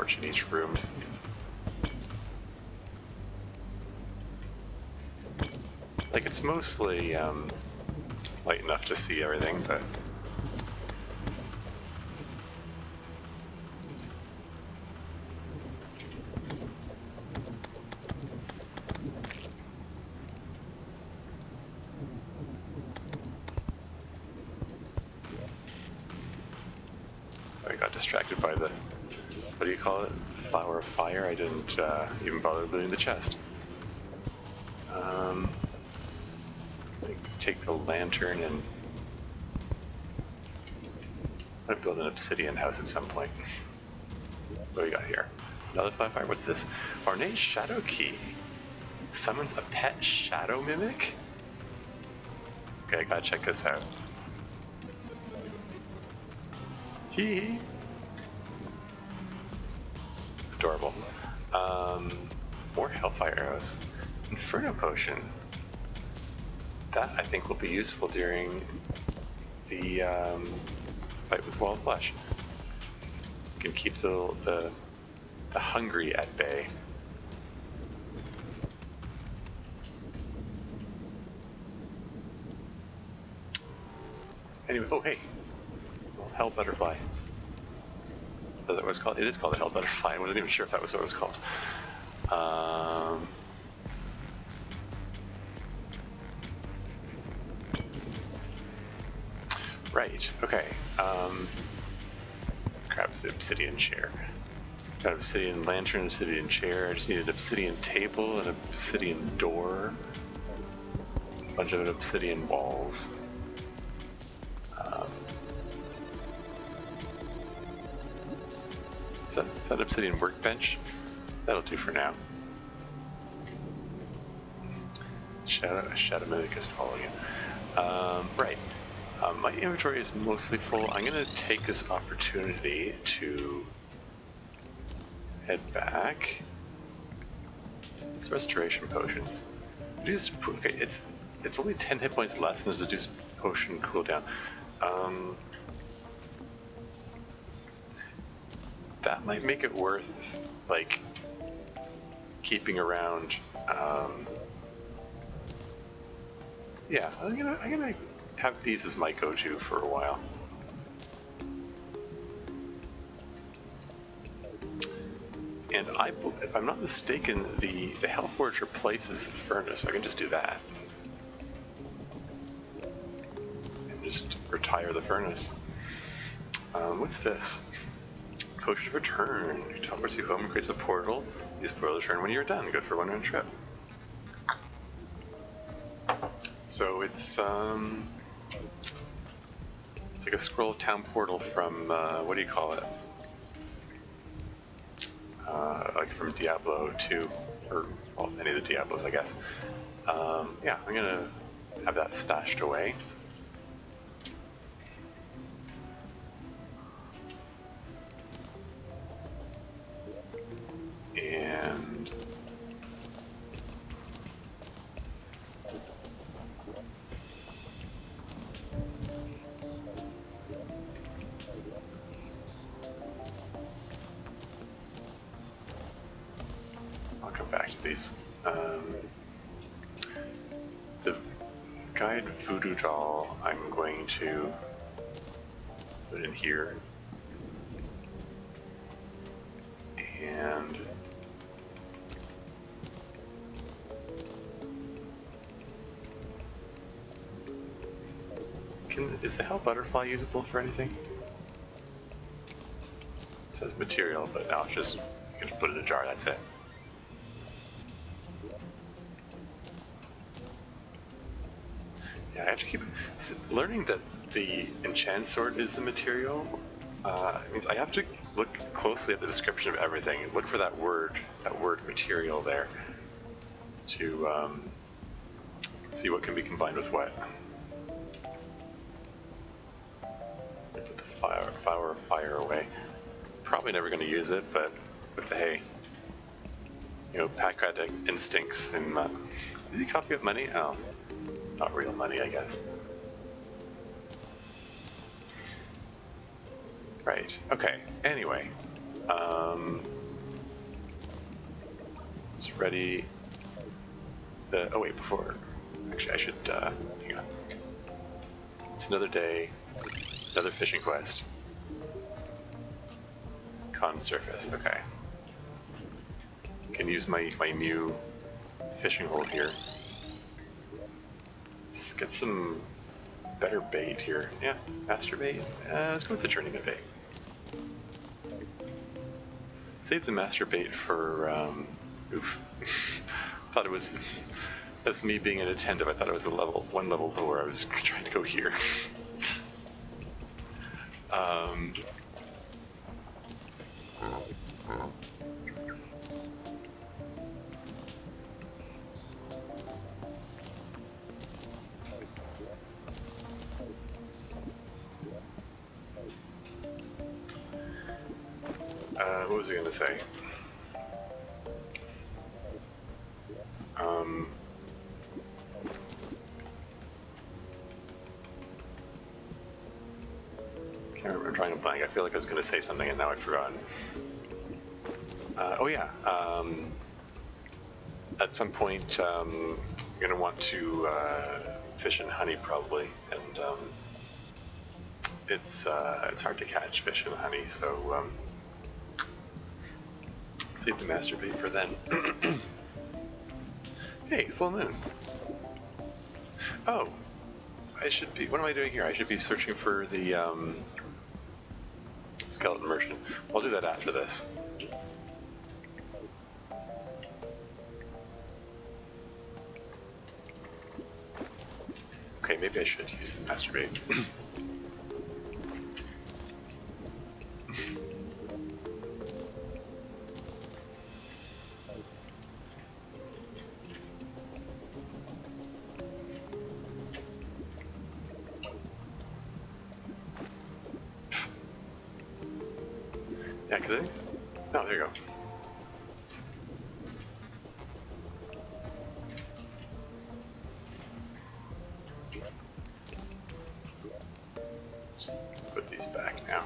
torch in each room. Like, it's mostly light enough to see everything, but... I got distracted by the, what do you call it? Flower of fire. I didn't even bother looting the chest. Take the lantern and I'm gonna build an obsidian house at some point. What do we got here? Another flower of fire. What's this? Ornate shadow key. Summons a pet shadow mimic? Okay, I gotta check this out. Hee. Adorable. More hellfire arrows. Inferno potion. That I think will be useful during the fight with Wall of Flesh. You can keep the hungry at bay. Anyway, oh hey, hell butterfly. Is that what it's called? It is called a hell butterfly. I wasn't even sure if that was what it was called. Right, okay. Grab the obsidian chair. Got an obsidian lantern, obsidian chair. I just need an obsidian table, an obsidian door, a bunch of obsidian walls. Is that obsidian workbench? That'll do for now. Shadow mimic is following it. Right. My inventory is mostly full. I'm going to take this opportunity to head back. It's restoration potions. Reduced, okay, it's only 10 hit points less, and there's a reduced potion cooldown. That might make it worth, like, keeping around. Yeah, I'm gonna have these as my go-to for a while. And if I'm not mistaken, the Hell Forge replaces the furnace, so I can just do that. And just retire the furnace. What's this? Potion of Return. Teleports you home and creates a portal. Use portal to return when you're done. Good for one round trip. So it's like a scroll of town portal from what do you call it? Like from Diablo 2, or well, any of the Diablos, I guess. Yeah, I'm gonna have that stashed away. And I'll come back to these. The guide voodoo doll I'm going to put in here. And is the Hell Butterfly usable for anything? It says material, but now you can just put it in a jar, that's it. Yeah, I have to keep learning that the Enchanted Sword is the material. Means I have to look closely at the description of everything and look for that word material there to see what can be combined with what. Put the fire away. Probably never going to use it, but hey, you know, patriotic instincts. And did he copy up money? Oh, it's not real money, I guess. Right. Okay. Anyway, It's ready. Oh wait, before. Actually, I should. Hang on. It's another day, another fishing quest. Con surface. Okay. Can use my Mew fishing hole here. Let's get some better bait here. Yeah, master bait. Let's go with the journeyman bait. Save the master bait for. Oof. Thought it was. That's me being inattentive. I thought it was one level lower. I was trying to go here. What was I going to say? Can't remember. I'm drawing a blank. I feel like I was going to say something and now I've forgotten. Oh yeah. At some point, I'm going to want to fish in honey probably, and it's hard to catch fish in honey, so save the master bait for then. Hey, full moon. Oh, I should be. What am I doing here? I should be searching for the skeleton merchant. I'll do that after this. Okay, maybe I should use the master bait. Yeah, because oh, there you go. Just put these back now.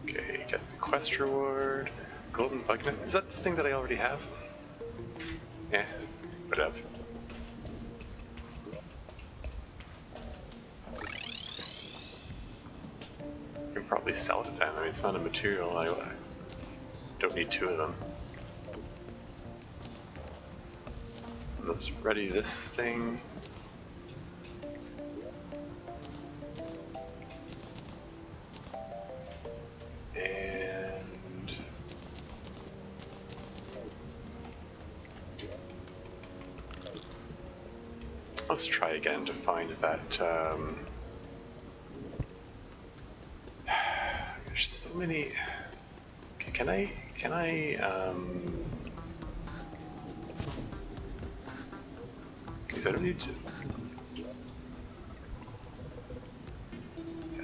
Okay, get the quest reward. Golden bug net. Is that the thing that I already have? Yeah, whatever. I can probably sell it then. I mean, it's not a material. I don't need two of them. Let's ready this thing. Let's try again to find that, there's so many, okay, can I, okay, so I don't need to,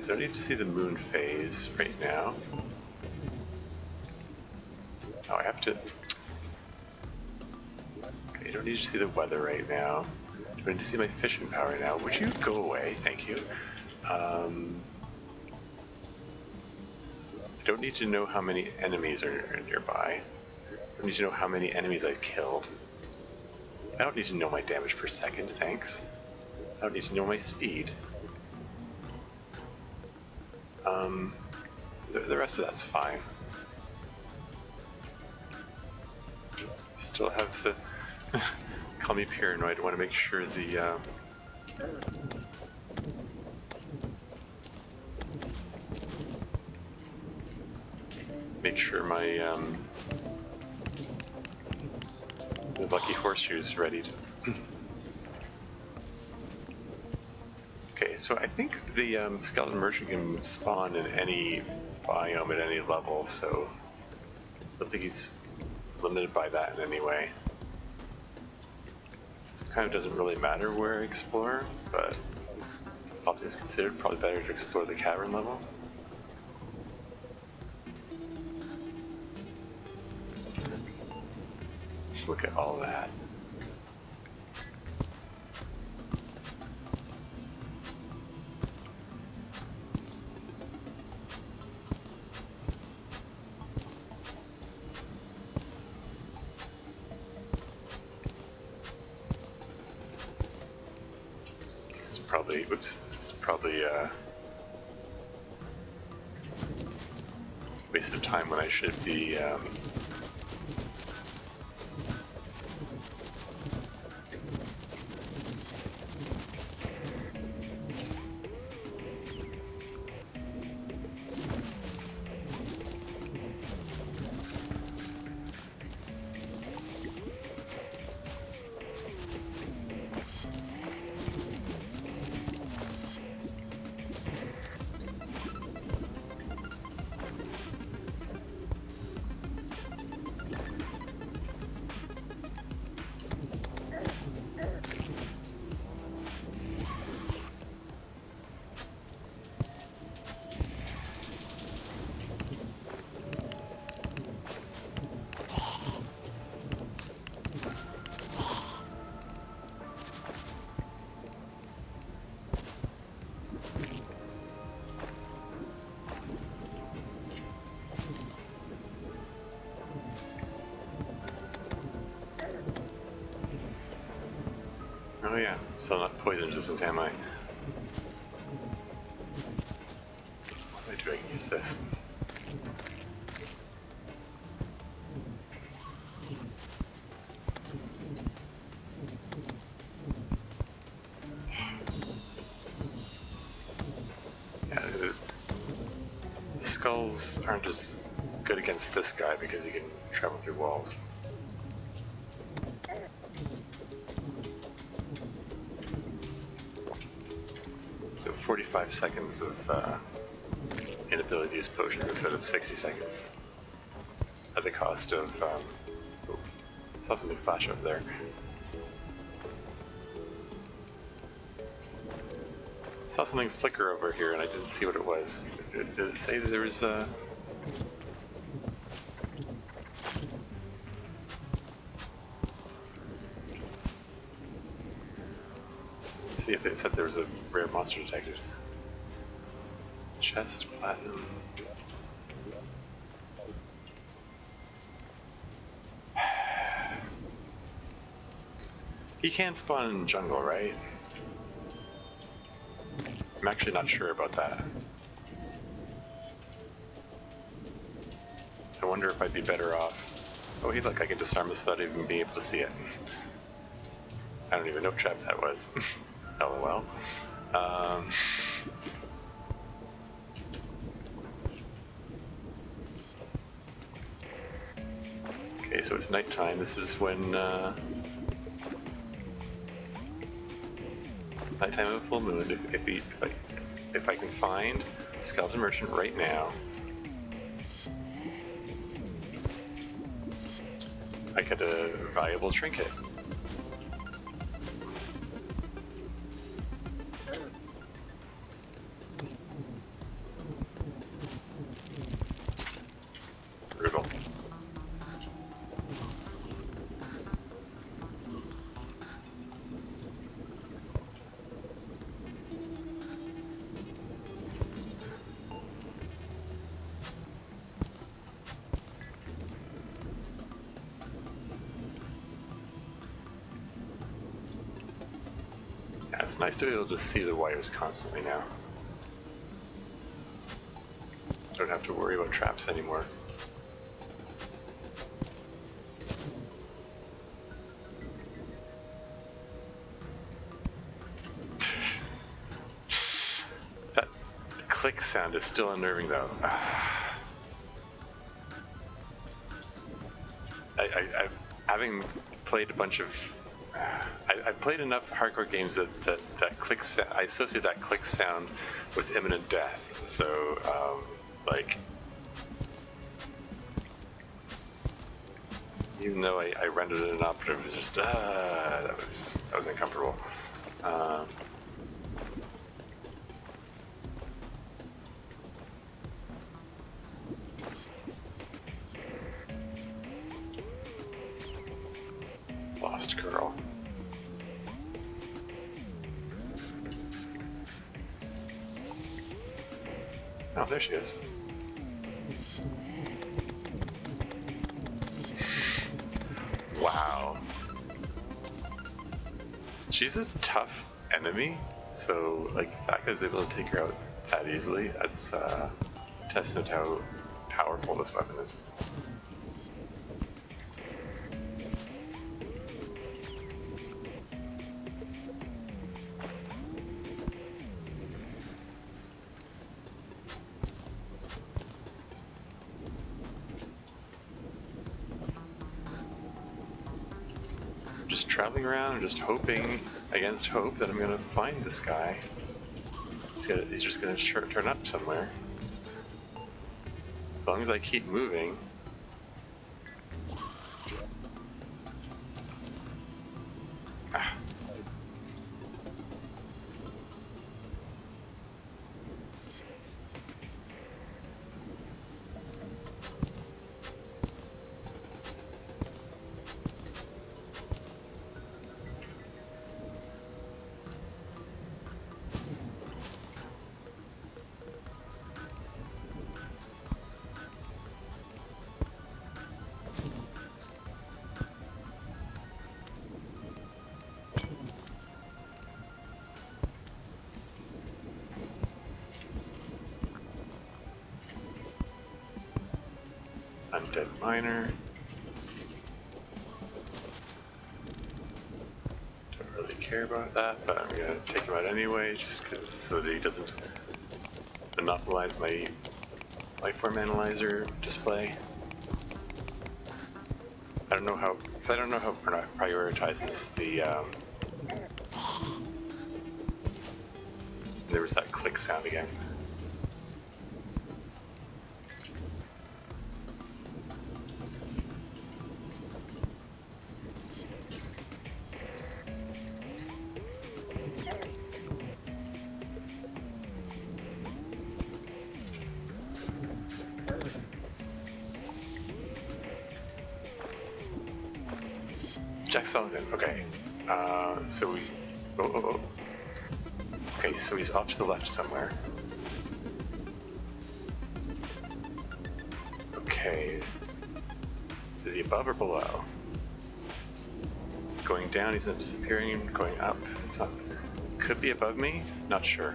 so I don't need to see the moon phase right now. Oh, I have to, okay, I don't need to see the weather right now. I need to see my fishing power now. Would you go away? Thank you. I don't need to know how many enemies are nearby. I don't need to know how many enemies I've killed. I don't need to know my damage per second, thanks. I don't need to know my speed. The rest of that's fine. Still have the... Call me paranoid. I want to make sure the my the lucky horseshoe's ready to. Okay, so I think the skeleton merchant can spawn in any biome at any level, so I don't think he's limited by that in any way. So it kind of doesn't really matter where I explore, but all things considered, probably better to explore the cavern level. Look at all that. This is probably, oops, this is probably waste of time when I should be oh yeah, still not poison resistant, am I? What am I doing? Use this. Yeah, the skulls aren't as good against this guy because he can travel through walls. So 45 seconds of inability to use potions instead of 60 seconds at the cost of, oh, saw something flash over there. Saw something flicker over here and I didn't see what it was. Did it say that there was a... See if it said there was a rare monster detected. Chest, platinum. He can spawn in jungle, right? I'm actually not sure about that. I wonder if I'd be better off. Oh, hey, look, I can disarm this without even being able to see it. I don't even know what trap that was. LOL. Okay, so it's nighttime. This is when nighttime of a full moon. If I can find Skeleton Merchant right now, I get a valuable trinket. Brutal. Yeah, it's nice to be able to see the wires constantly now. Don't have to worry about traps anymore. That click sound is still unnerving though. Having played a bunch of I've played enough hardcore games that click I associate that click sound with imminent death. So like, even though I rendered it up, it was just that was uncomfortable. Oh, there she is. Wow. She's a tough enemy, so like the fact that I was able to take her out that easily, that's testament to how powerful this weapon is. Just traveling around and just hoping against hope that I'm gonna find this guy. He's just gonna turn up somewhere. As long as I keep moving. Ah. Undead miner. Don't really care about that, but I'm gonna take him out anyway, just so that he doesn't monopolize my lifeform analyzer display. I don't know how prioritizes the. There was that click sound again. Jack Sullivan, okay. So we... Okay, so he's off to the left somewhere. Okay. Is he above or below? Going down, he's not disappearing. Going up, it's not... Could be above me? Not sure.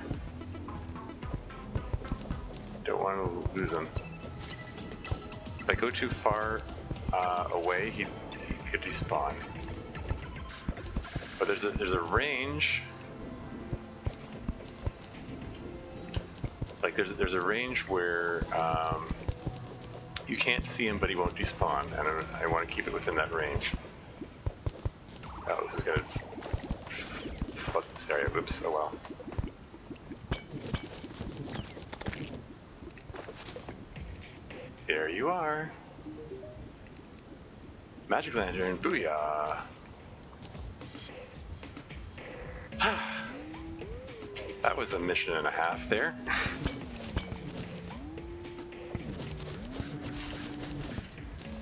Don't want to lose him. If I go too far away, he could despawn. But there's a range. Like there's a range where you can't see him, but he won't despawn, and I want to keep it within that range. Oh, this is gonna flood this area. Oops. Oh well. There you are. Magic Lantern, booyah! That was a mission and a half there.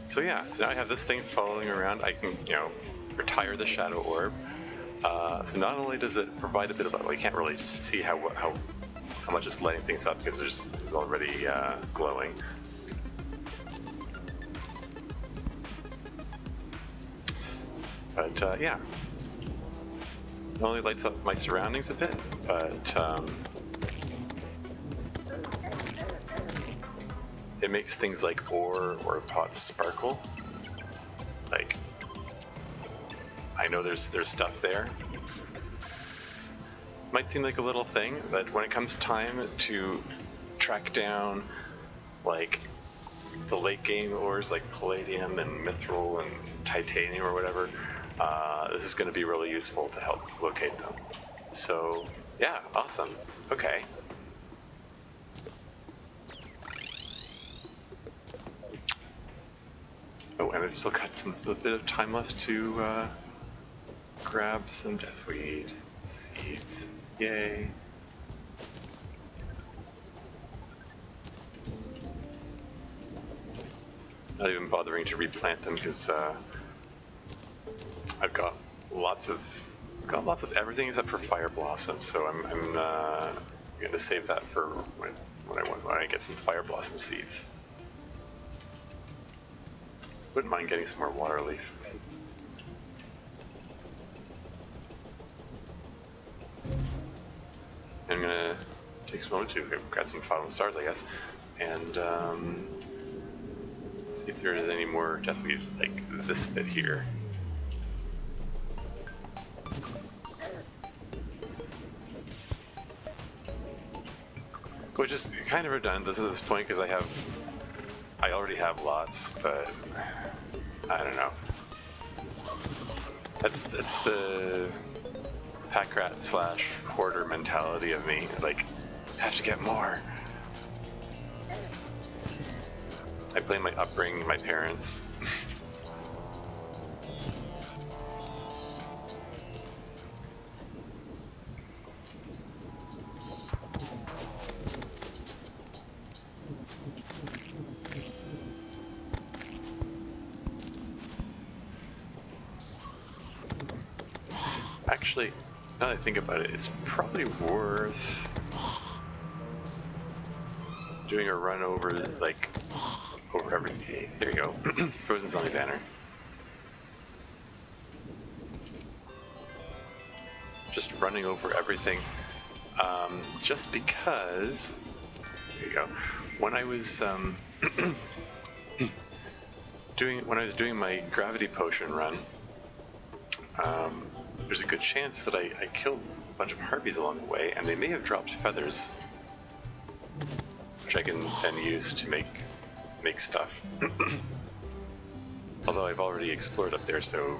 So yeah, so now I have this thing following around. I can, retire the Shadow Orb. So not only does it provide a bit of, well, you can't really see how much it's lighting things up because this is already glowing. But yeah, it only lights up my surroundings a bit, but it makes things like ore or pots sparkle. Like, I know there's stuff there. Might seem like a little thing, but when it comes time to track down like the late game ores like palladium and mithril and titanium or whatever, this is going to be really useful to help locate them. So yeah, awesome. Okay. Oh, and I've still got a bit of time left to grab some deathweed seeds. Yay. Not even bothering to replant them because I've got lots of everything except for fire blossom. So I'm gonna save that for when I get some fire blossom seeds. Wouldn't mind getting some more water leaf. I'm gonna take some moment to grab some fallen stars, I guess, and see if there is any more deathweed like this bit here. Which is kind of redundant at this point because I already have lots, but I don't know. That's the pack rat slash hoarder mentality of me. Like, I have to get more. I blame my upbringing, my parents. Actually, now that I think about it, it's probably worth doing a run over, like, over everything. There you go. Frozen Zombie Banner. Just running over everything. Just because, there you go. When I was doing my gravity potion run, there's a good chance that I killed a bunch of harpies along the way, and they may have dropped feathers, which I can then use to make stuff. Although I've already explored up there, so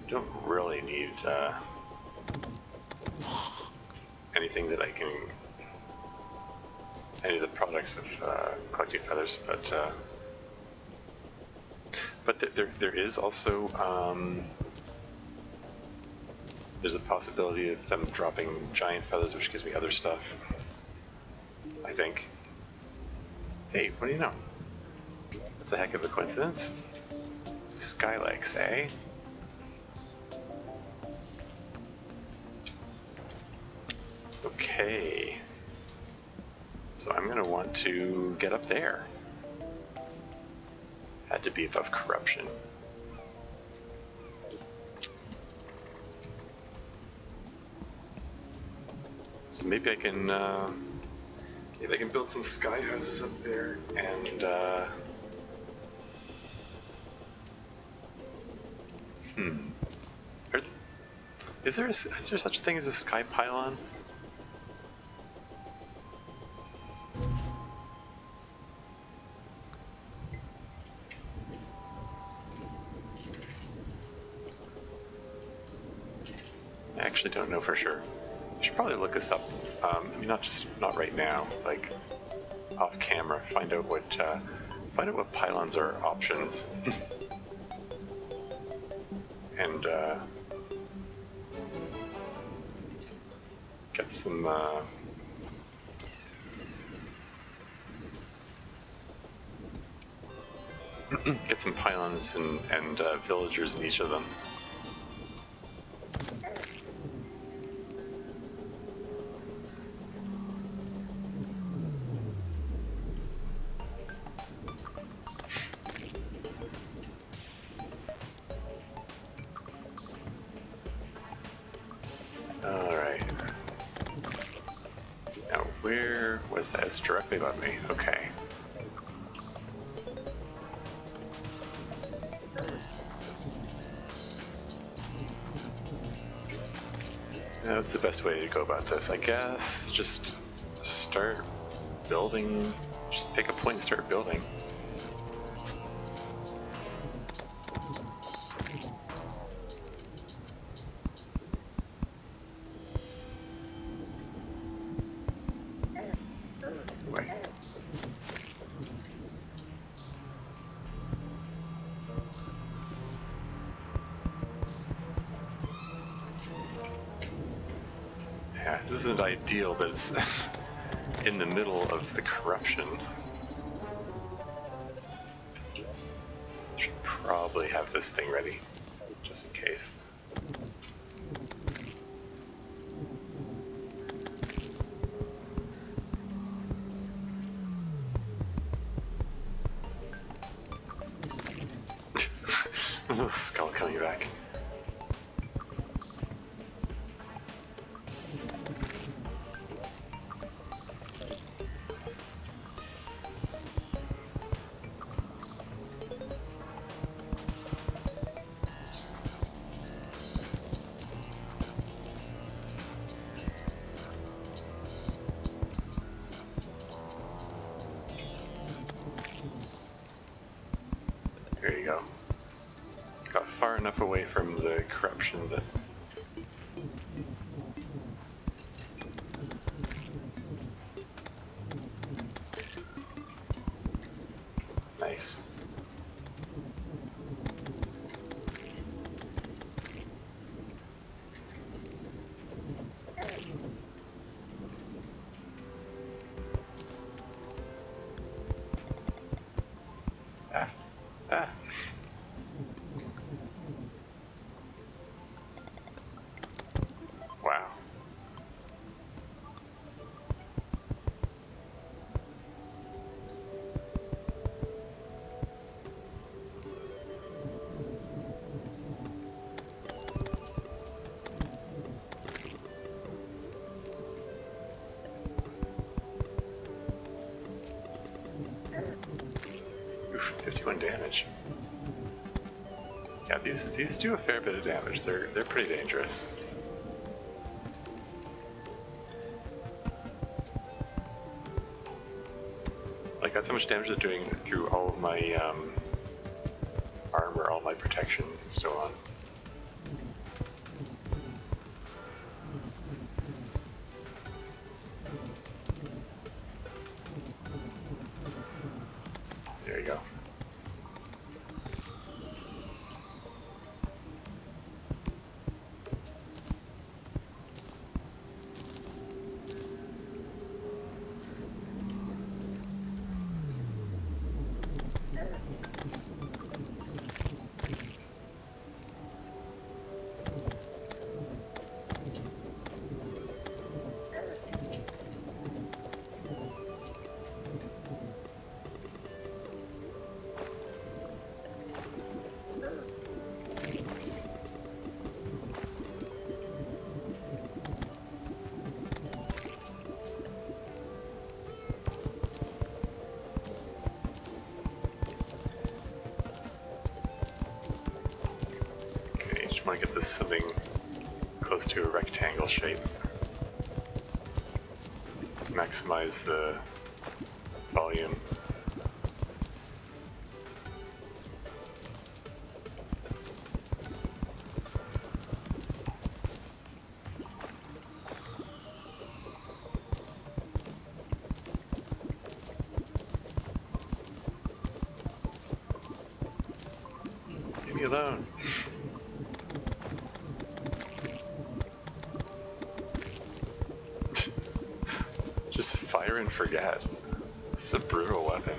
don't really need anything that I can, any of the products of collecting feathers, but there is also there's a possibility of them dropping giant feathers, which gives me other stuff, I think. Hey, what do you know? That's a heck of a coincidence. Skylex, eh? Okay. So I'm gonna want to get up there. Had to be above corruption. So maybe I can build some sky houses up there, and is there such a thing as a sky pylon? I actually don't know for sure. I should probably look this up. I mean, not right now. Like off camera, find out what pylons are options, and get some. Get some pylons and villagers in each of them. Alright. Now where was that? It's directly above me. Okay. That's the best way to go about this, I guess. Just start building. Just pick a point and start building. Wait. Yeah, this isn't ideal, but it's in the middle of the corruption. Should probably have this thing ready, just in case. Skull coming back. There you go. Got far enough away from the corruption that... Nice. Ah. Ah. Wow. Oof, 51 damage. Yeah, these do a fair bit of damage. They're pretty dangerous. Like, that's how much damage they're doing through all of my armor, all my protection, and so on. There you go. Just want to get this something close to a rectangle shape. Maximize the volume. Leave me alone. Just fire and forget. It's a brutal weapon.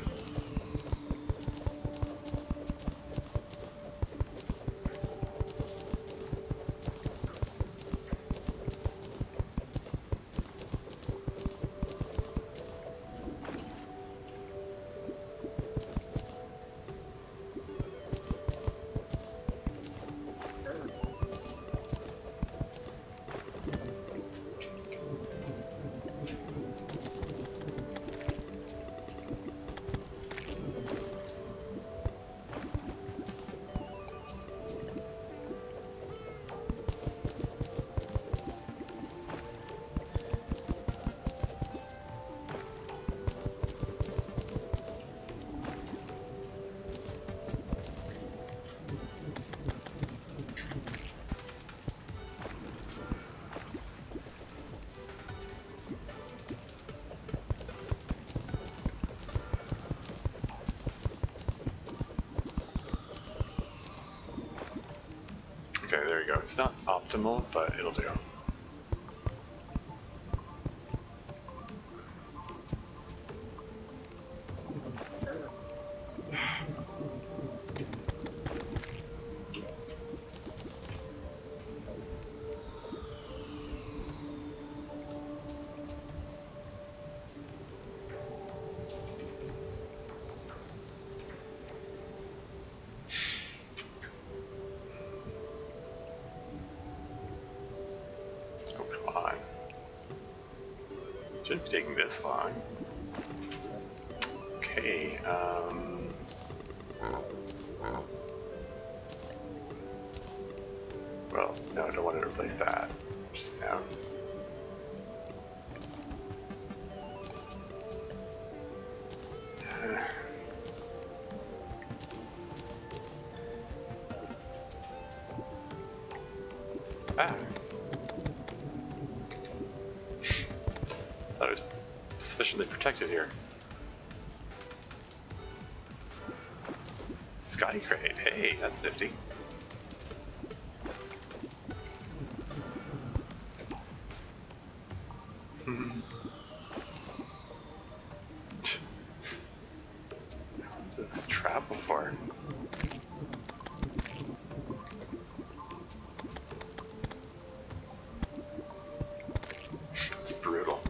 Okay, there you go. It's not optimal, but it'll do. Shouldn't be taking this long. Okay, well, no, I don't want to replace that just now. Ah. Thought I was sufficiently protected here. Sky crate, hey, that's nifty. This trap before. It's brutal.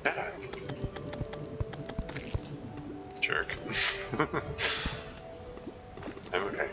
Ah. Jerk. I'm okay.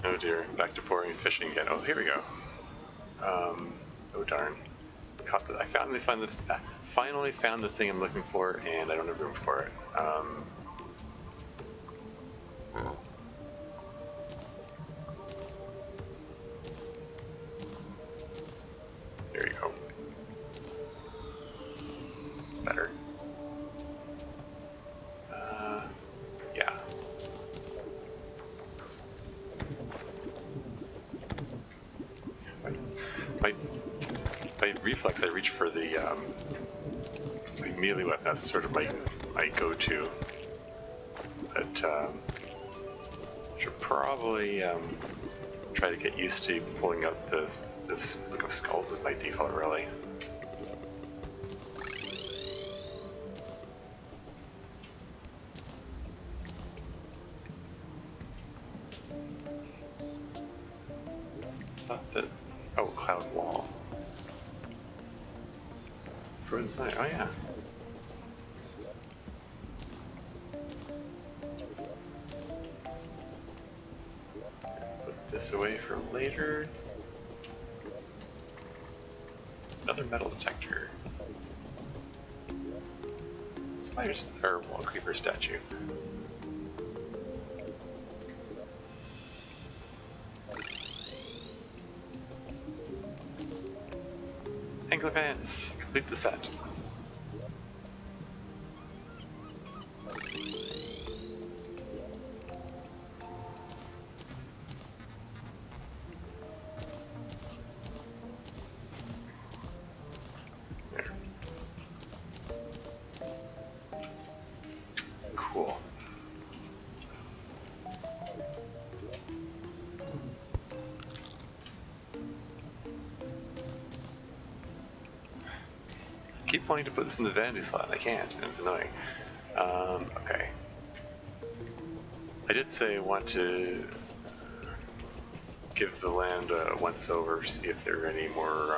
Oh dear, back to pouring and fishing again. Oh, here we go. Oh darn. I finally found the thing I'm looking for, and I don't have room for it. There you go. It's better. Yeah. By reflex, I reach for the my melee weapon. That's sort of my go-to. But should probably try to get used to pulling out the Book of Skulls as my default, really. Thought that. Oh, Cloud Wall. Frozen Night, oh yeah. Put this away for later. Another metal detector. Spiders, or wall creeper statue. Angler Pants! Complete the set. There. Cool. I keep wanting to put this in the vanity slot, and I can't, and it's annoying. Okay. I did say I want to give the land a once over, see if there are any more,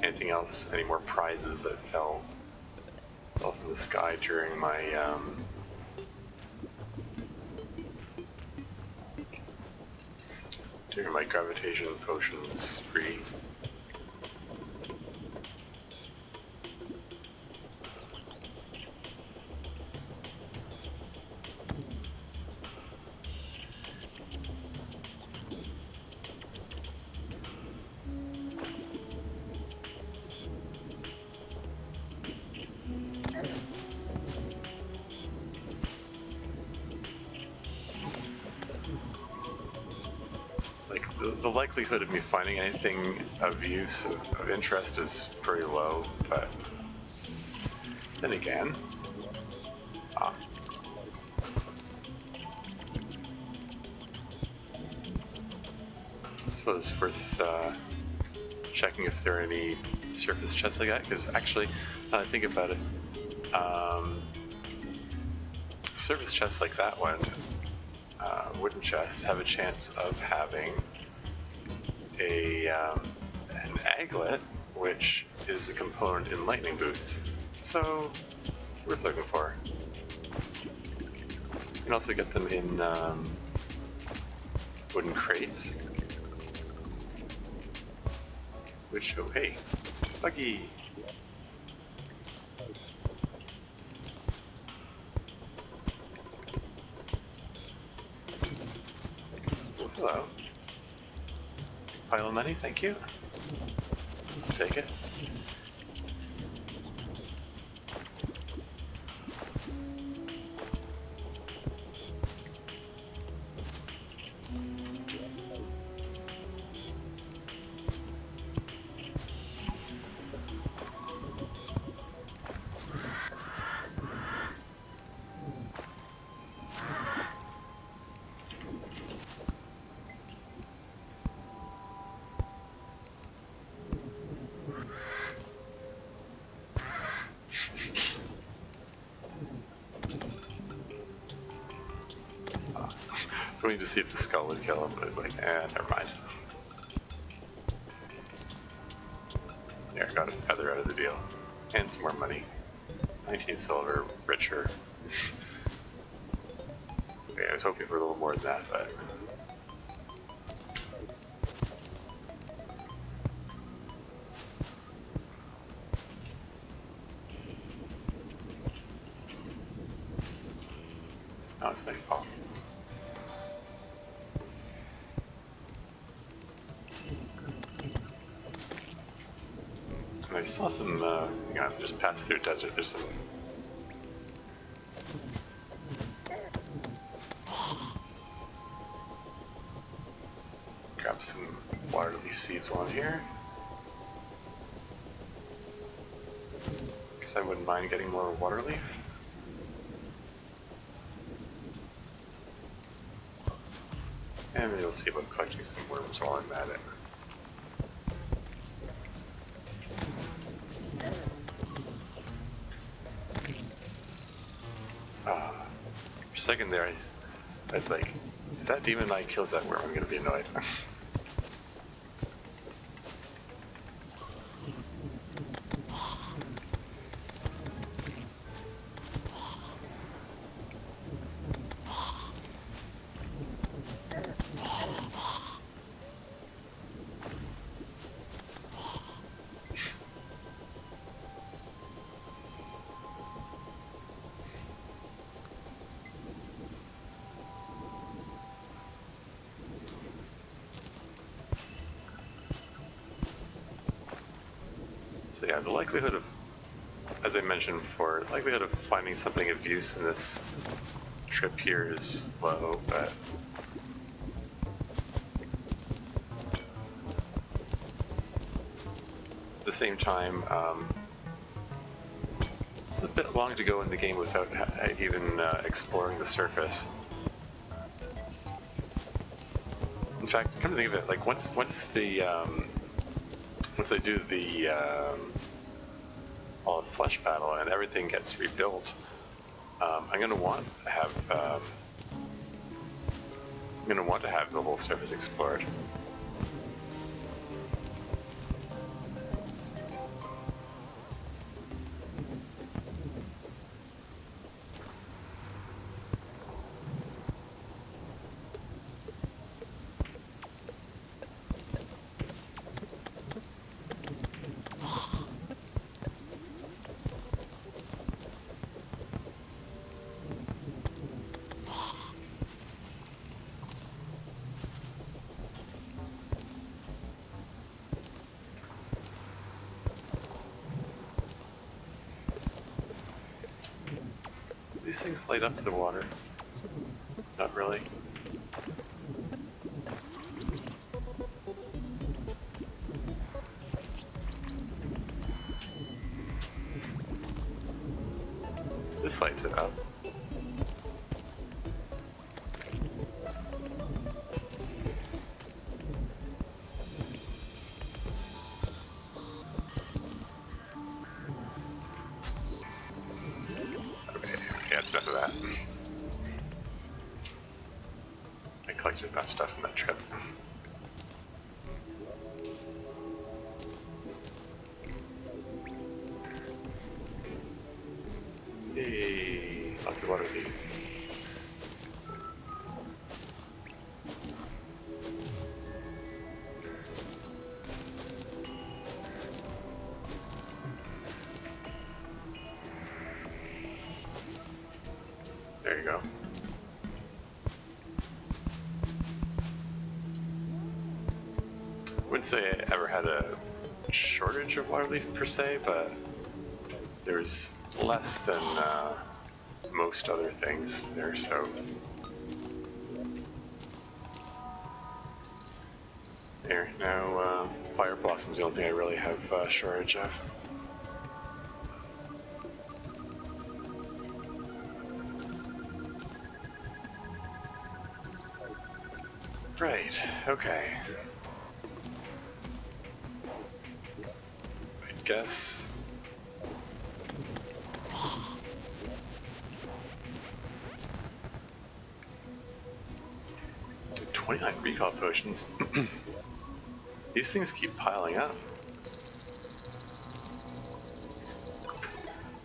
anything else, any more prizes that fell from the sky during my, gravitation potion spree. the likelihood of me finding anything of use, of interest, is very low, but then again, I suppose it's worth checking if there are any surface chests like that, because actually, now that I think about it, surface chests like that one, wooden chests, have a chance of having an aglet, which is a component in lightning boots. So, worth looking for. You can also get them in wooden crates. Which, oh hey, buggy! Oh, hello. Pile of money, thank you. Take it. I waiting to see if the skull would kill him, but I was like, never mind. There, got a feather out of the deal. And some more money. 19 silver, richer. Okay, I was hoping for a little more than that, but... Oh, it's my fault. I saw some, hang on, just passed through a desert, there's some... Grab some water leaf seeds while I'm here. Guess I wouldn't mind getting more water leaf. And maybe we'll see about collecting some worms while I'm at it. For a second there, I was like, if that demon knight kills that worm, I'm gonna be annoyed. So yeah, the likelihood of, as I mentioned before, the likelihood of finding something of use in this trip here is low, but at the same time, it's a bit long to go in the game without even exploring the surface. In fact, come to think of it, like once I do the all the flesh battle and everything gets rebuilt, I'm gonna want to have the whole surface explored. These things light up the water. Not really. This lights it up. Okay, yeah, that's enough of that. I collected enough stuff on that trip. Hey, lots of water here. There you go. I wouldn't say I ever had a shortage of water leaf per se, but there's less than most other things there, so there. Now fire blossom's the only thing I really have shortage of. Right, okay. I guess 29 recall potions. These things keep piling up.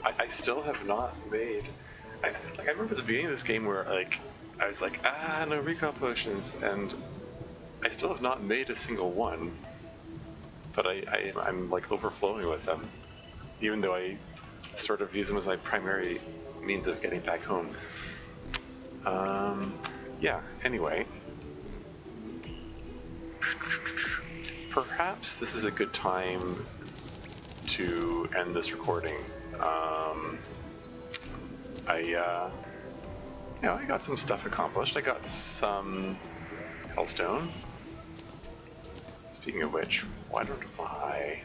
I still have not made... I remember the beginning of this game where I was like, no recall potions, and I still have not made a single one. But I'm like overflowing with them, even though I sort of use them as my primary means of getting back home. Yeah, anyway. Perhaps this is a good time to end this recording. I got some stuff accomplished. I got some hellstone. Speaking of which, why don't I...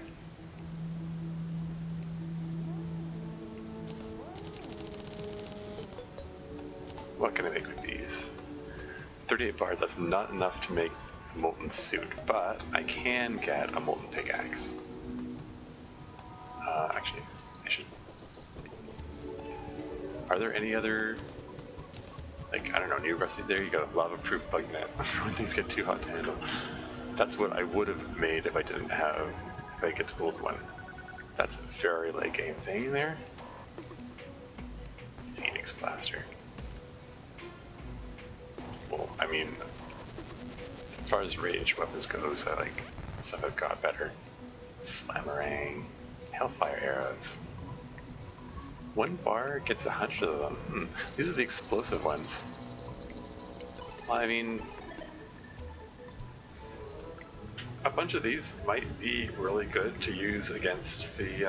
What can I make with these? 38 bars, that's not enough to make a molten suit, but I can get a molten pickaxe. Actually, I should... Are there any other... I don't know, new recipe? There you go, lava-proof bug net. When things get too hot to handle. That's what I would have made if I didn't have... If I get the gold one. That's a very late game thing there. Phoenix Blaster. Well, I mean, as far as ranged weapons goes, I like stuff I've got better. Flamerang, Hellfire arrows. 1 bar gets 100 of them. These are the explosive ones. Well, I mean, a bunch of these might be really good to use against the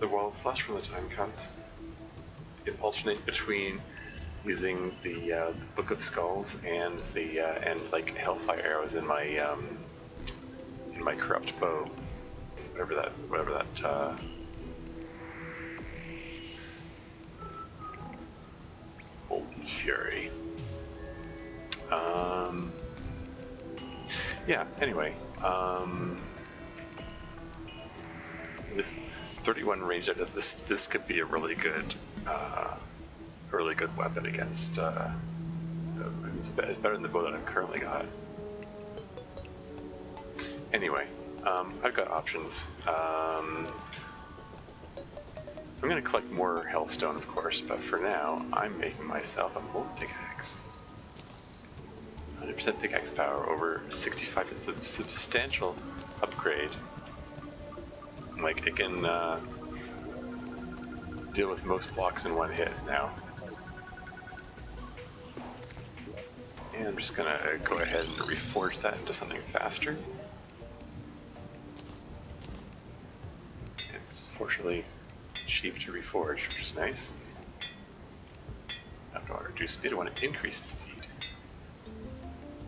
Wall of Flesh when the time comes. You can alternate between using the Book of Skulls and like Hellfire arrows in my corrupt bow, whatever that. Molten Fury. Yeah. Anyway, this 31 range. This could be a really good weapon against. It's better than the bow that I've currently got. Anyway, I've got options. I'm going to collect more hellstone, of course, but for now, I'm making myself a Molten Pickaxe. 100% pickaxe power over 65. It's a substantial upgrade. Like, it can deal with most blocks in one hit now. And I'm just going to go ahead and reforge that into something faster. It's fortunately cheap to reforge, which is nice. I don't want to reduce speed, I want to increase speed.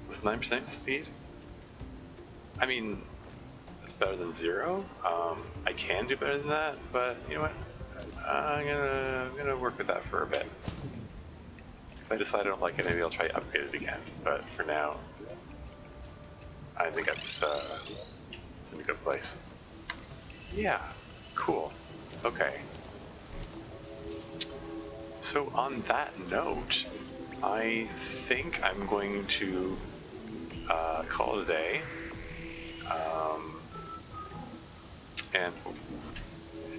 Was 9% speed? I mean, that's better than 0. I can do better than that, but you know what? I'm gonna work with that for a bit. If I decide I don't like it, maybe I'll try to upgrade it again. But for now, I think it's in a good place. Yeah, cool. Okay. So on that note, I think I'm going to call it a day. And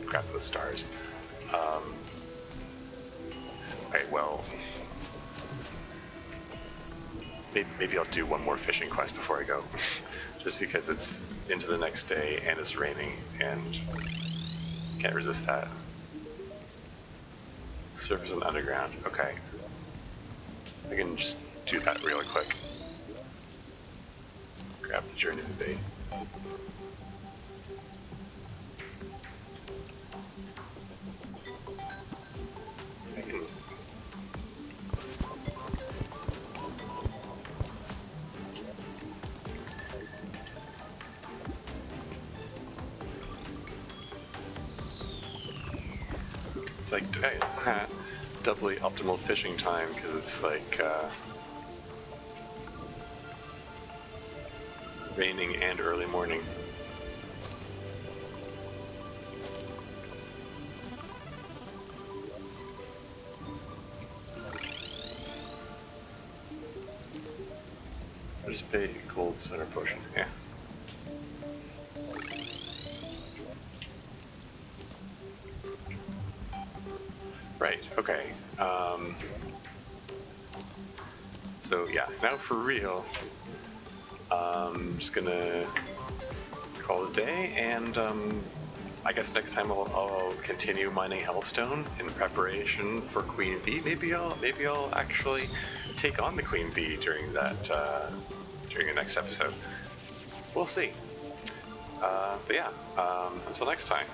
grab those stars. Okay, well, maybe I'll do one more fishing quest before I go, just because it's into the next day and it's raining and can't resist that. Surface and underground. Okay, I can just do that really quick. Grab the journey of the bait. It's like doubly optimal fishing time because it's like raining and early morning. Participate in gold center potion. Yeah. Right, okay. So yeah, now for real, I'm just gonna call it a day, and I guess next time I'll continue mining Hellstone in preparation for Queen Bee. Maybe I'll actually take on the Queen Bee during that during the next episode. We'll see. But yeah, until next time.